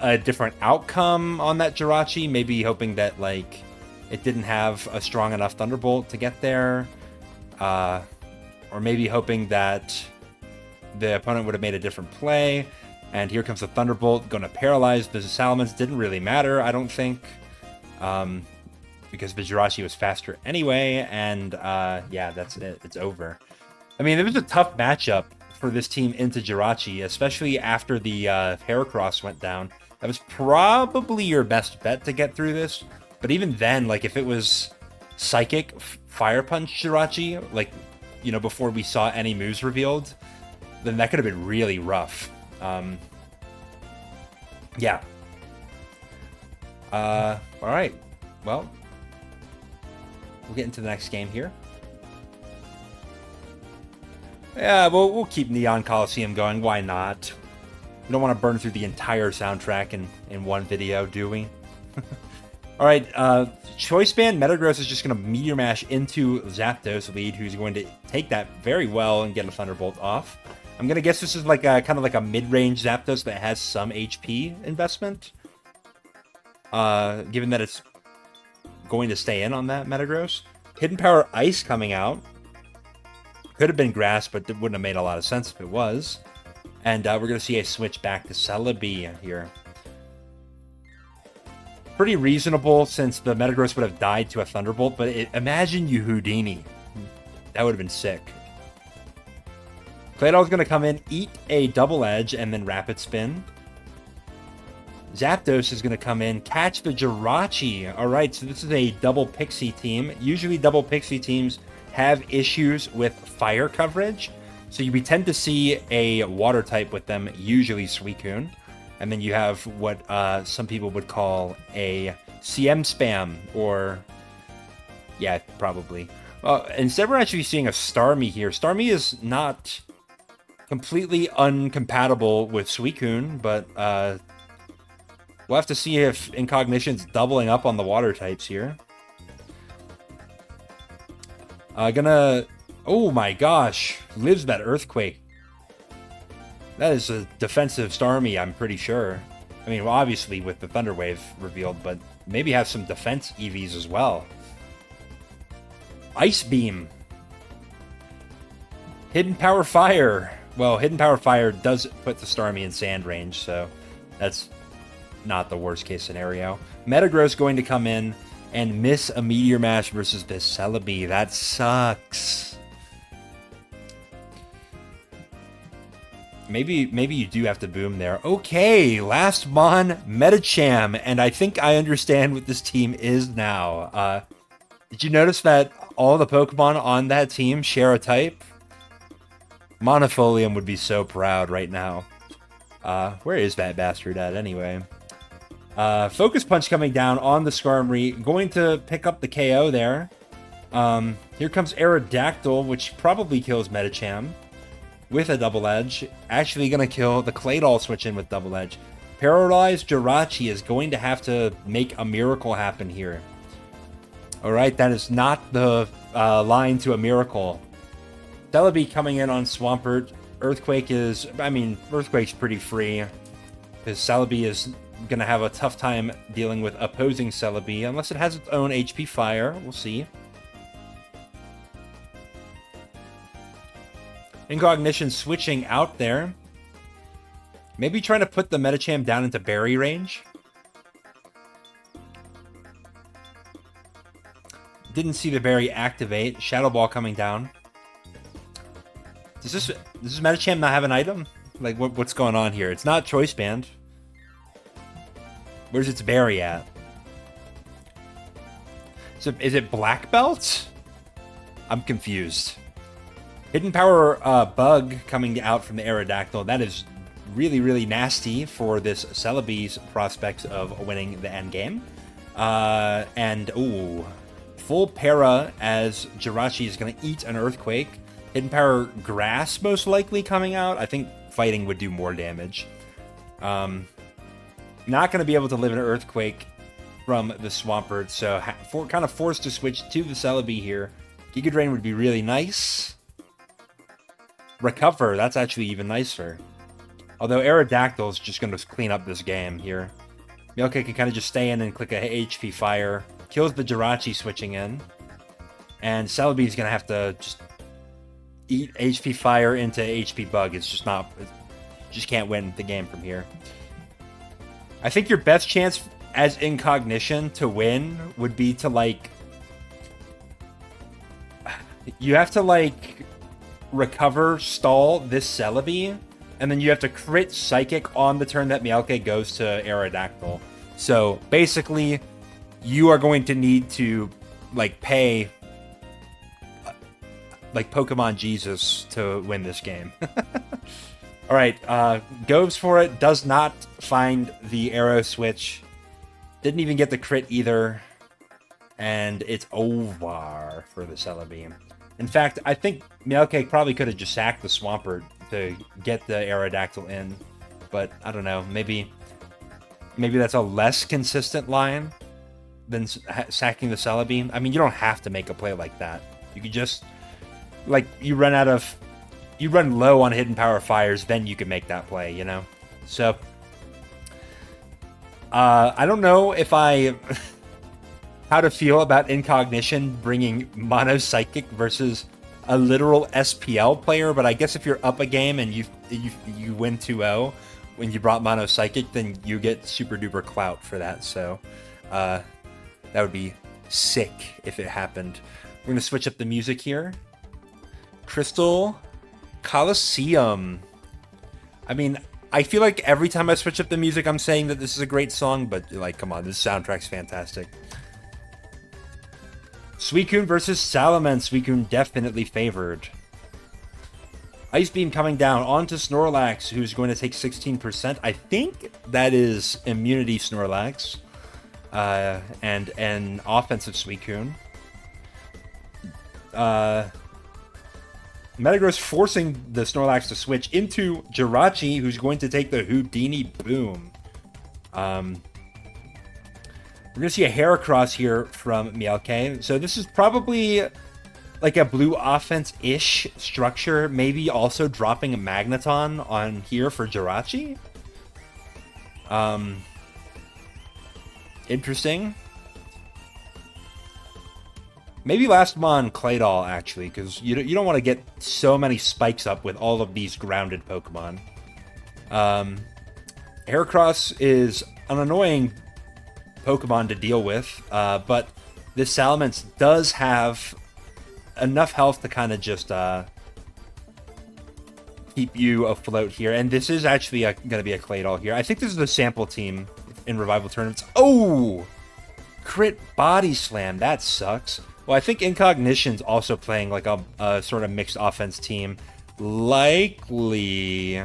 a different outcome on that Jirachi. Maybe hoping that, like, it didn't have a strong enough Thunderbolt to get there. Or maybe hoping that the opponent would have made a different play. And here comes the Thunderbolt, going to paralyze the Salamence. Didn't really matter, I don't think. Because the Jirachi was faster anyway. And, yeah, that's it. It's over. I mean, it was a tough matchup for this team into Jirachi, especially after the Heracross went down. That was probably your best bet to get through this. But even then, like, if it was Psychic Fire Punch Jirachi, like, you know, before we saw any moves revealed, then that could have been really rough. Yeah. All right. Well, we'll get into the next game here. Yeah, we'll keep Neon Coliseum going. Why not? We don't want to burn through the entire soundtrack in one video, do we? All right, Choice Band Metagross is just going to Meteor Mash into Zapdos lead, who's going to take that very well and get a Thunderbolt off. I'm going to guess this is like a kind of like a mid-range Zapdos that has some HP investment. Given that it's going to stay in on that Metagross. Hidden Power Ice coming out. Could have been Grass, but it wouldn't have made a lot of sense if it was. And we're going to see a switch back to Celebi here. Pretty reasonable since the Metagross would have died to a Thunderbolt, but imagine you Houdini. That would have been sick. Claydol's going to come in, eat a Double Edge, and then Rapid Spin. Zapdos is going to come in, catch the Jirachi. Alright, so this is a double Pixie team. Usually double Pixie teams have issues with fire coverage, so we tend to see a water type with them, usually Suicune. And then you have what some people would call a CM spam, or... yeah, probably. Instead, we're actually seeing a Starmie here. Starmie is not completely uncompatible with Suicune, but we'll have to see if Incognition's doubling up on the water types here. Oh my gosh, lives that Earthquake. That is a defensive Starmie, I'm pretty sure. I mean, well, obviously with the Thunder Wave revealed, but maybe have some defense EVs as well. Ice Beam. Hidden Power Fire. Well, Hidden Power Fire does put the Starmie in sand range, so that's not the worst case scenario. Metagross going to come in and miss a Meteor Mash versus this Celebi. That sucks. Maybe you do have to boom there. Okay, last Mon Metacham, and I think I understand what this team is now. Did you notice that all the Pokemon on that team share a type? Monofolium would be so proud right now. Where is that bastard at anyway? Focus Punch coming down on the Skarmory, going to pick up the KO there. Here comes Aerodactyl, which probably kills Metacham with a Double Edge. Actually going to kill the Claydol switch in with Double Edge. Paralyzed Jirachi is going to have to make a miracle happen here. Alright, that is not the line to a miracle. Celebi coming in on Swampert. Earthquake is... I mean, Earthquake's pretty free. Because Celebi is going to have a tough time dealing with opposing Celebi. Unless it has its own HP Fire. We'll see. Incognition switching out there. Maybe trying to put the Medicham down into berry range. Didn't see the berry activate. Shadow Ball coming down. Does this Medicham not have an item? Like, what's going on here? It's not Choice Band. Where's its berry at? So, is it Black Belt? I'm confused. Hidden Power Bug coming out from the Aerodactyl. That is really, really nasty for this Celebi's prospects of winning the endgame. Ooh. Full para as Jirachi is going to eat an Earthquake. Hidden Power Grass most likely coming out. I think fighting would do more damage. Not going to be able to live an Earthquake from the Swampert, so kind of forced to switch to the Celebi here. Giga Drain would be really nice. Recover, that's actually even nicer. Although Aerodactyl is just going to clean up this game here. Mielke can kind of just stay in and click a HP Fire. Kills the Jirachi switching in. And Celebi is going to have to just eat HP Fire into HP Bug. It's just not... just can't win the game from here. I think your best chance as Incognition to win would be to, like... you have to, like, recover, stall this Celebi, and then you have to crit Psychic on the turn that Mielke goes to Aerodactyl. So, basically, you are going to need to, like, pay, like, Pokemon Jesus to win this game. Alright, goes for it, does not find the arrow switch. Didn't even get the crit either. And it's over for the Celebi. In fact, I think Mielke probably could have just sacked the Swampert to get the Aerodactyl in. But, I don't know, maybe that's a less consistent line than sacking the Celebi. I mean, you don't have to make a play like that. You could just, like, you run low on Hidden Power Fires, then you can make that play, you know? So, I don't know if how to feel about Incognition bringing Mono Psychic versus a literal SPL player, but I guess if you're up a game and you win 2-0 when you brought Mono Psychic, then you get super duper clout for that. So that would be sick if it happened. We're going to switch up the music here. Crystal Coliseum. I mean, I feel like every time I switch up the music, I'm saying that this is a great song, but, like, come on, this soundtrack's fantastic. Suicune versus Salamence. Suicune definitely favored. Ice Beam coming down onto Snorlax, who's going to take 16%. I think that is Immunity Snorlax. And an offensive Suicune. Metagross forcing the Snorlax to switch into Jirachi, who's going to take the Houdini Boom. We're going to see a Heracross here from Mielke. So this is probably like a blue offense-ish structure. Maybe also dropping a Magneton on here for Jirachi. Interesting. Maybe last Mon Claydol, actually, because you don't want to get so many spikes up with all of these grounded Pokemon. Heracross is an annoying Pokemon to deal with, but this Salamence does have enough health to kind of just keep you afloat here. And this is actually going to be a Claydol here. I think this is the sample team in Revival Tournaments. Oh! Crit Body Slam. That sucks. Well, I think Incognition's also playing like a sort of mixed offense team. Likely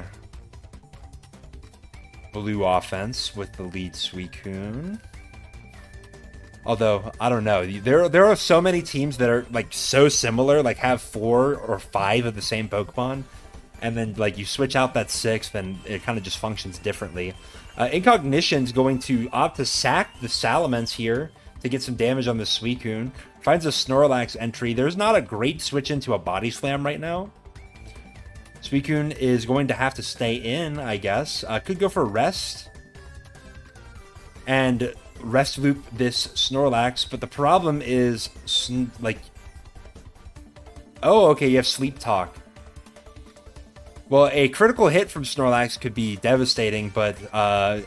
blue offense with the lead Suicune. Although, I don't know. There are so many teams that are like so similar, like have 4 or 5 of the same Pokemon. And then like you switch out that 6th and it kind of just functions differently. Incognition's going to opt to sack the Salamence here to get some damage on the Suicune. Finds a Snorlax entry. There's not a great switch into a Body Slam right now. Suicune is going to have to stay in, I guess. Could go for Rest. And Rest Loop this Snorlax. But the problem is, like... Oh, okay, you have Sleep Talk. Well, a critical hit from Snorlax could be devastating, but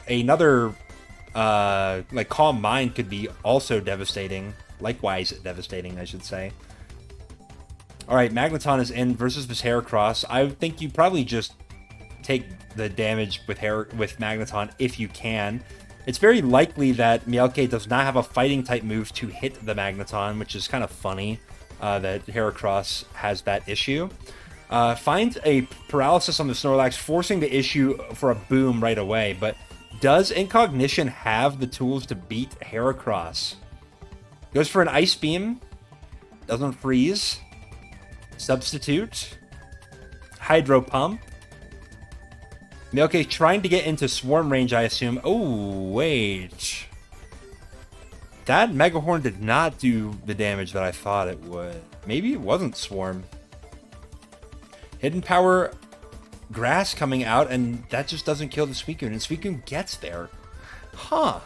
another like Calm Mind could be also devastating. Likewise devastating, I should say. All right, Magneton is in versus this Heracross. I think you probably just take the damage with Magneton if you can. It's very likely that Mielke does not have a fighting type move to hit the Magneton, which is kind of funny that Heracross has that issue. Finds a paralysis on the Snorlax, forcing the issue for a boom right away. But does Incognition have the tools to beat Heracross? Goes for an Ice Beam. Doesn't freeze. Substitute. Hydro Pump. Mielke trying to get into Swarm range, I assume. Oh, wait. That Mega Horn did not do the damage that I thought it would. Maybe it wasn't Swarm. Hidden Power Grass coming out, and that just doesn't kill the Suicune, and Suicune gets there. Huh.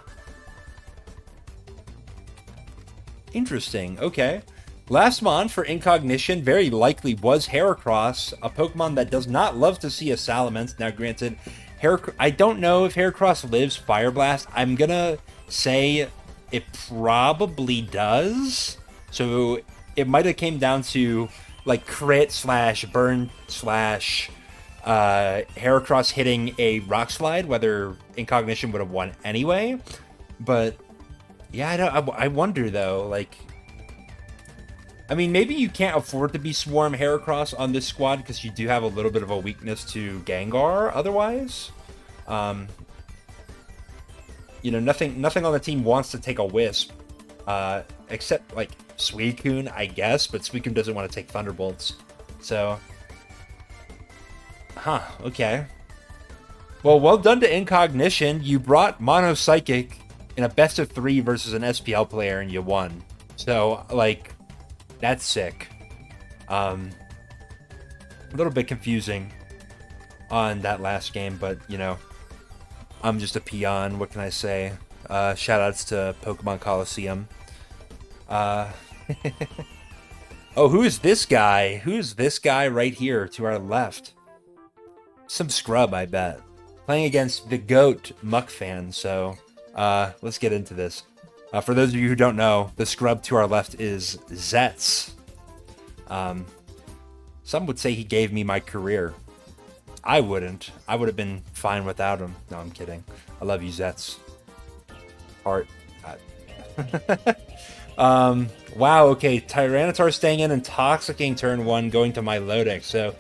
Interesting. Okay. Last mon for Incognition very likely was Heracross, a Pokemon that does not love to see a Salamence. Now, granted, I don't know if Heracross lives Fire Blast. I'm gonna say it probably does. So it might have came down to like crit / burn / Heracross hitting a Rock Slide, whether Incognition would have won anyway. But yeah, I wonder though, like, I mean, maybe you can't afford to be Swarm Heracross on this squad because you do have a little bit of a weakness to Gengar otherwise. You know, nothing on the team wants to take a Wisp, except, like, Suicune, I guess, but Suicune doesn't want to take Thunderbolts. So, okay. Well done to Incognition. You brought Mono Psychic in a best of 3 versus an SPL player, and you won. So, like, that's sick. A little bit confusing on that last game, but, you know, I'm just a peon. What can I say? Shoutouts to Pokemon Coliseum. Oh, who is this guy? Who is this guy right here to our left? Some scrub, I bet. Playing against the GOAT Mukfan, so let's get into this. For those of you who don't know, the scrub to our left is Zets. Some would say he gave me my career. I wouldn't. I would have been fine without him. No, I'm kidding. I love you, Zets. Heart. Wow, okay. Tyranitar staying in and Toxicking turn 1, going to Milotic. So,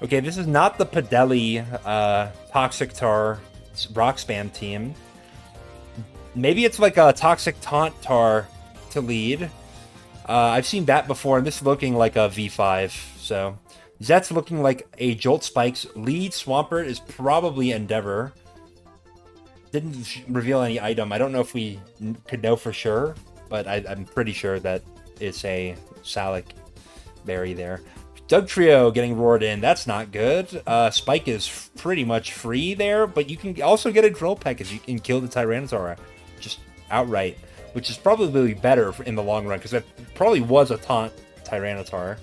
okay, this is not the Pideli Toxictar Rock Spam team. Maybe it's like a Toxic Taunt Tar to lead. I've seen that before, and this is looking like a V5. So, Zets looking like a Jolt Spikes. Lead Swampert is probably Endeavor. Didn't reveal any item. I don't know if we could know for sure, but I'm pretty sure that it's a Salic berry there. Dugtrio getting roared in. That's not good. Spike is pretty much free there, but you can also get a Drill Peck as you can kill the Tyranitar just outright, which is probably better in the long run because that probably was a taunt Tyranitar.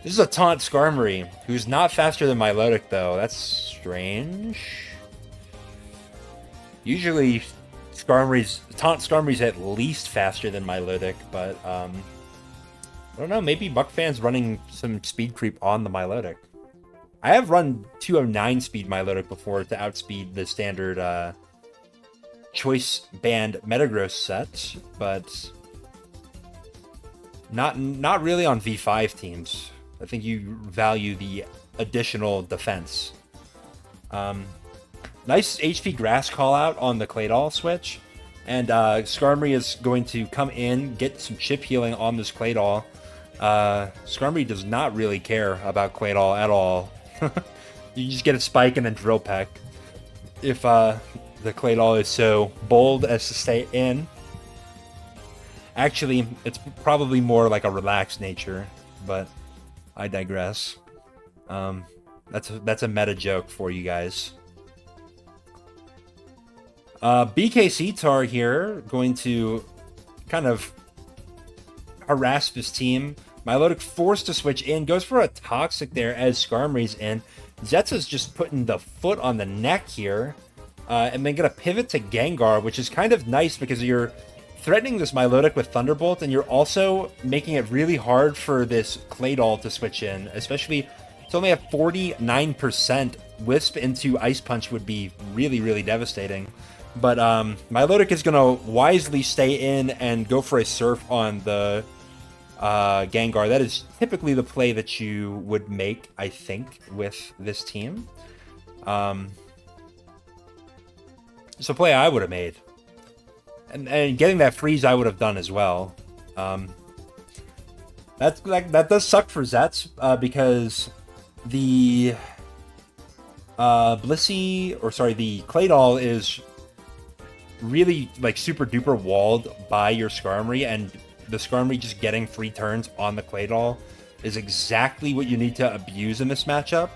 This is a taunt Skarmory, who's not faster than Milotic though. That's strange. Usually taunt Skarmory's at least faster than Milotic, but I don't know, maybe Mukfan's running some speed creep on the Milotic. I have run 209 speed Milotic before to outspeed the standard Choice Band Metagross set, but not really on V5 teams. I think you value the additional defense. Nice HP Grass call out on the Claydol switch, and Skarmory is going to come in, get some chip healing on this Claydol. Skarmory does not really care about Claydol at all. You just get a Spike and then Drill Peck. If the Claydol is so bold as to stay in. Actually, it's probably more like a relaxed nature, but I digress. That's a meta joke for you guys. BKC Tar here, going to kind of harass this team. Milotic forced to switch in, goes for a Toxic there as Skarmory's in. Zets is just putting the foot on the neck here, and then gonna pivot to Gengar, which is kind of nice because you're threatening this Milotic with Thunderbolt, and you're also making it really hard for this Claydol to switch in, especially it's only at 49%. Wisp into Ice Punch would be really, really devastating. But Milotic is going to wisely stay in and go for a Surf on the Gengar. That is typically the play that you would make, I think, with this team. It's a play I would have made. And getting that freeze I would have done as well. That does suck for Zets, because the the Claydol is really like super duper walled by your Skarmory, and the Skarmory just getting free turns on the Claydol is exactly what you need to abuse in this matchup.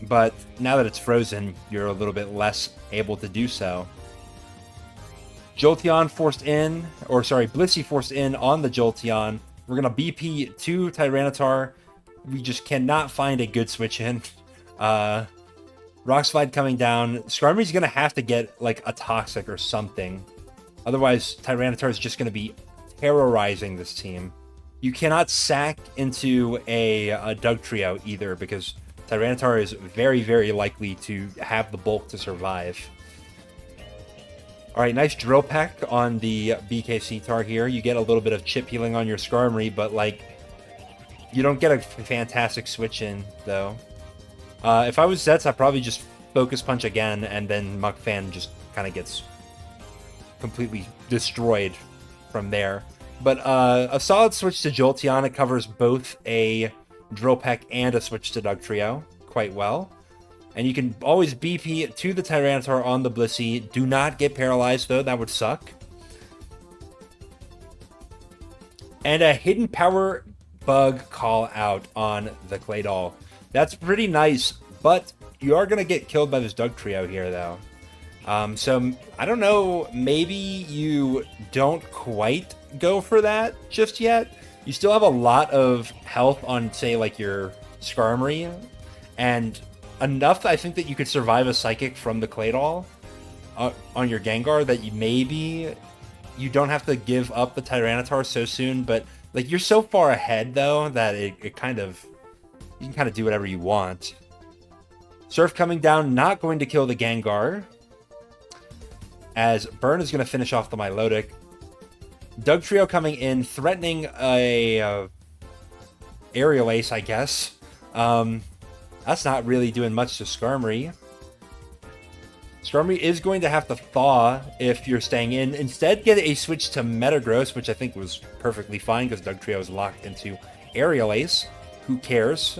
But now that it's frozen, you're a little bit less able to do so. Jolteon forced in, or sorry, Blissey forced in on the Jolteon. We're going to BP to Tyranitar. We just cannot find a good switch in. Rock Slide coming down. Skarmory's going to have to get like a Toxic or something. Otherwise, Tyranitar is just going to be terrorizing this team. You cannot sack into a Dugtrio either, because Tyranitar is very, very likely to have the bulk to survive. Alright, nice Drill Peck on the BKC tar here. You get a little bit of chip healing on your Skarmory, but like, you don't get a fantastic switch in, though. If I was Zets, I'd probably just Focus Punch again, and then Mukfan just kind of gets completely destroyed from there. But a solid switch to Jolteon. It covers both a Drill Peck and a switch to Dugtrio quite well. And you can always BP to the Tyranitar on the Blissey. Do not get paralyzed, though. That would suck. And a Hidden Power Bug call out on the Claydol. That's pretty nice, but you are going to get killed by this Dugtrio here, though. So, I don't know, maybe you don't quite go for that just yet. You still have a lot of health on, say, like your Skarmory, and enough, I think, that you could survive a Psychic from the Claydol on your Gengar, that you don't have to give up the Tyranitar so soon, but like you're so far ahead, though, that you can kind of do whatever you want. Surf coming down, not going to kill the Gengar, as Burn is going to finish off the Milotic. Dugtrio coming in, threatening a Aerial Ace, I guess. That's not really doing much to Skarmory. Skarmory is going to have to Thaw if you're staying in. Instead, get a switch to Metagross, which I think was perfectly fine because Dugtrio is locked into Aerial Ace. Who cares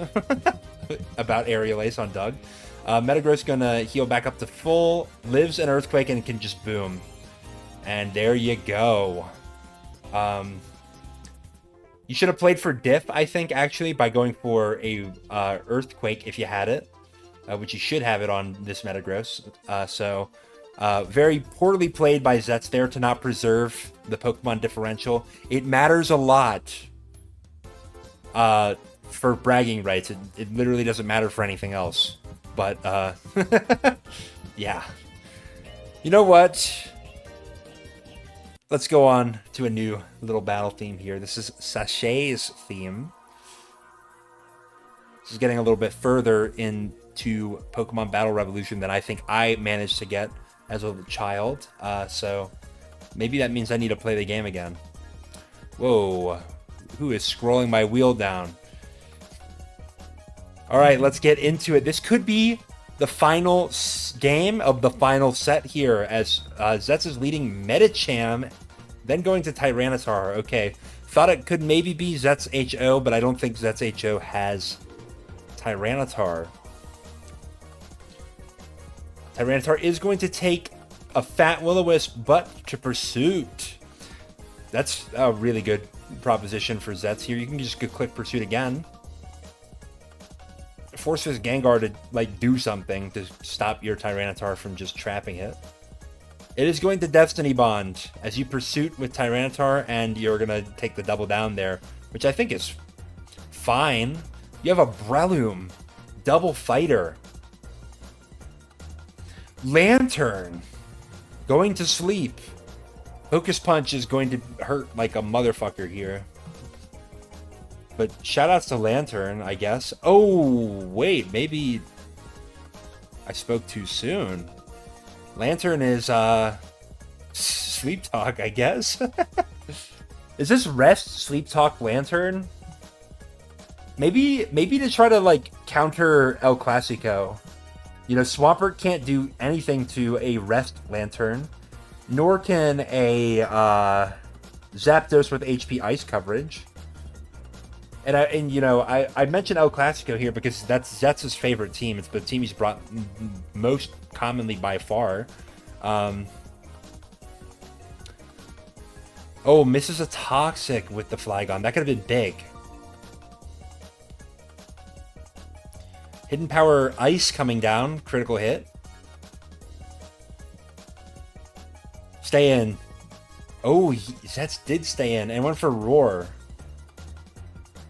about Aerial Ace on Doug? Metagross gonna heal back up to full, lives an Earthquake, and can just boom. And there you go. You should have played for Diff, I think, actually, by going for a Earthquake if you had it, which you should have it on this Metagross. Very poorly played by Zets there to not preserve the Pokemon differential. It matters a lot for bragging rights. It literally doesn't matter for anything else. But, yeah. You know what? Let's go on to a new little battle theme here. This is Sachet's theme. This is getting a little bit further into Pokemon Battle Revolution than I think I managed to get as a child. So maybe that means I need to play the game again. Whoa. Who is scrolling my wheel down? All right, let's get into it. This could be the final game of the final set here, as Zets is leading Medicham, then going to Tyranitar. Okay, thought it could maybe be Zets HO, but I don't think Zets HO has Tyranitar. Tyranitar is going to take a fat Will-O-Wisp, but to Pursuit. That's a really good proposition for Zets here. You can just click Pursuit again. Force this Gengar to like do something to stop your Tyranitar from just trapping it. It is going to Destiny Bond as you Pursuit with Tyranitar, and you're gonna take the double down there, which I think is fine. You have a Breloom. Double fighter. Lantern. Going to sleep. Focus Punch is going to hurt like a motherfucker here. But shoutouts to Lantern, I guess. Oh, wait, maybe I spoke too soon. Lantern is, Sleep Talk, I guess. Is this Rest Sleep Talk Lantern? Maybe to try to, like, counter El Clasico. You know, Swampert can't do anything to a Rest Lantern, nor can a Zapdos with HP Ice coverage. And you know, I mentioned El Clasico here because that's Zets' favorite team. It's the team he's brought most commonly by far. Oh, misses a Toxic with the Flygon. That could have been big. Hidden Power Ice coming down. Critical hit. Stay in. Oh, Zets did stay in and went for Roar.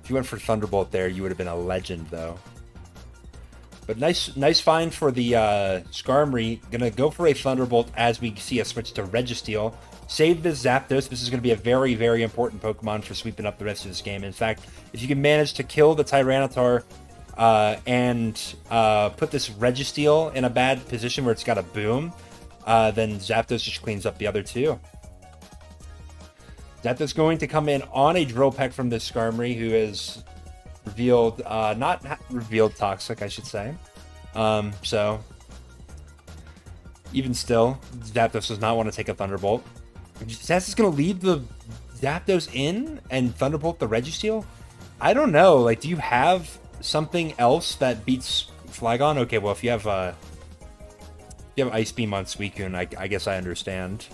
If you went for Thunderbolt there, you would have been a legend, though. But nice find for the Skarmory. Gonna go for a Thunderbolt as we see a switch to Registeel. Save this Zapdos. This is going to be a very, very important Pokemon for sweeping up the rest of this game. In fact, if you can manage to kill the Tyranitar and put this Registeel in a bad position where it's got a boom, then Zapdos just cleans up the other two. Zapdos going to come in on a Drill Peck from this Skarmory, who is revealed, not revealed Toxic, I should say. So, even still, Zapdos does not want to take a Thunderbolt. Zets is going to leave the Zapdos in and Thunderbolt the Registeel? I don't know. Like, do you have something else that beats Flygon? Okay, well, if you have Ice Beam on Suicune, I guess I understand.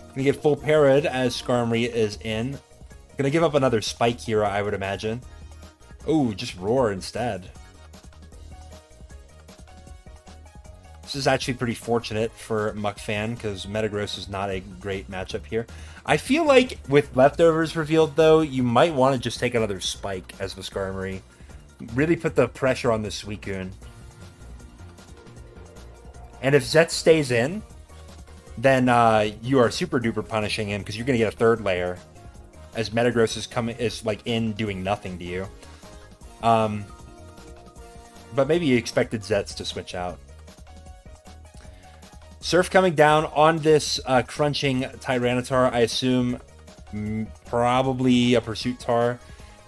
Gonna get full parried as Skarmory is in. Gonna give up another Spike here, I would imagine. Oh, just Roar instead. This is actually pretty fortunate for Mukfan because Metagross is not a great matchup here. I feel like with leftovers revealed, though, you might want to just take another Spike as the Skarmory. Really put the pressure on the Suicune. And if Zets stays in, then you are super duper punishing him because you're going to get a third layer as Metagross is like in doing nothing to you. But maybe you expected Zets to switch out. Surf coming down on this crunching Tyranitar. I assume probably a Pursuit Tar.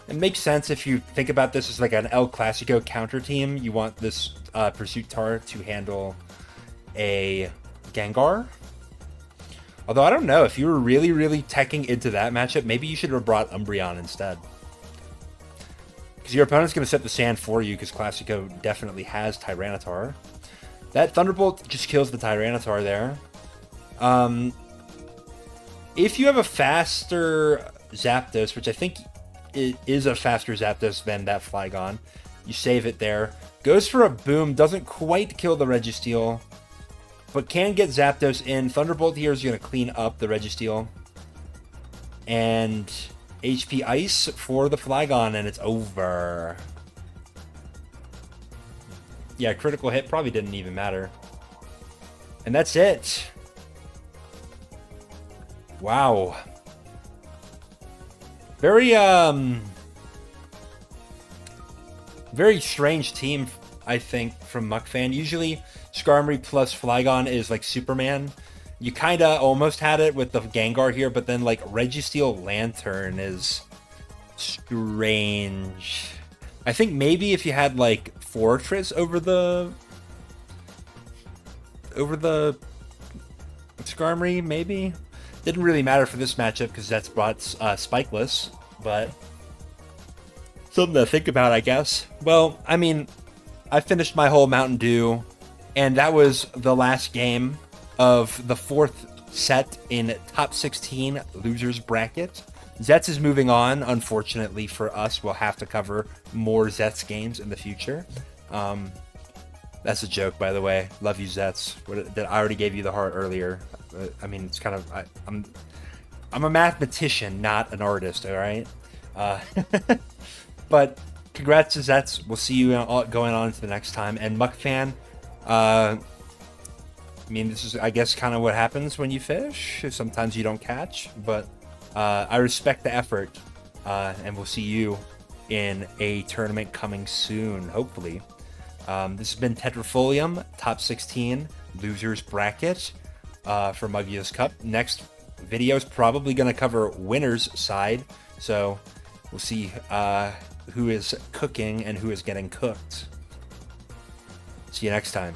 It makes sense if you think about this as like an El Clasico counter team. You want this Pursuit Tar to handle a Gengar. Although I don't know, if you were really, really teching into that matchup, maybe you should have brought Umbreon instead. Because your opponent's going to set the sand for you because Clasico definitely has Tyranitar. That Thunderbolt just kills the Tyranitar there. If you have a faster Zapdos, which I think it is a faster Zapdos than that Flygon, you save it there. Goes for a Boom, doesn't quite kill the Registeel, but can get Zapdos in. Thunderbolt here is going to clean up the Registeel. And HP Ice for the Flygon, and it's over. Yeah, critical hit probably didn't even matter. And that's it. Wow. Very, very strange team, I think, from Mukfan. Usually, Skarmory plus Flygon is like Superman. You kind of almost had it with the Gengar here, but then like Registeel Lantern is strange. I think maybe if you had like Fortress over the Skarmory, maybe. Didn't really matter for this matchup because that's brought Spikeless, but something to think about, I guess. Well, I mean, I finished my whole Mountain Dew, and that was the last game of the fourth set in top 16 losers bracket. Zets is moving on. Unfortunately for us, we'll have to cover more Zets games in the future. That's a joke, by the way. Love you, Zets. I already gave you the heart earlier. I mean, it's kind of... I'm a mathematician, not an artist, all right? Uh, but congrats to Zets. We'll see you going on to the next time. And Mukfan, I mean, this is, I guess, kind of what happens when you fish. Sometimes you don't catch, but I respect the effort. And we'll see you in a tournament coming soon, hopefully. This has been Tetrafolium, top 16, losers bracket for Mugulis Cup. Next video is probably going to cover winners side, so we'll see who is cooking and who is getting cooked. See you next time.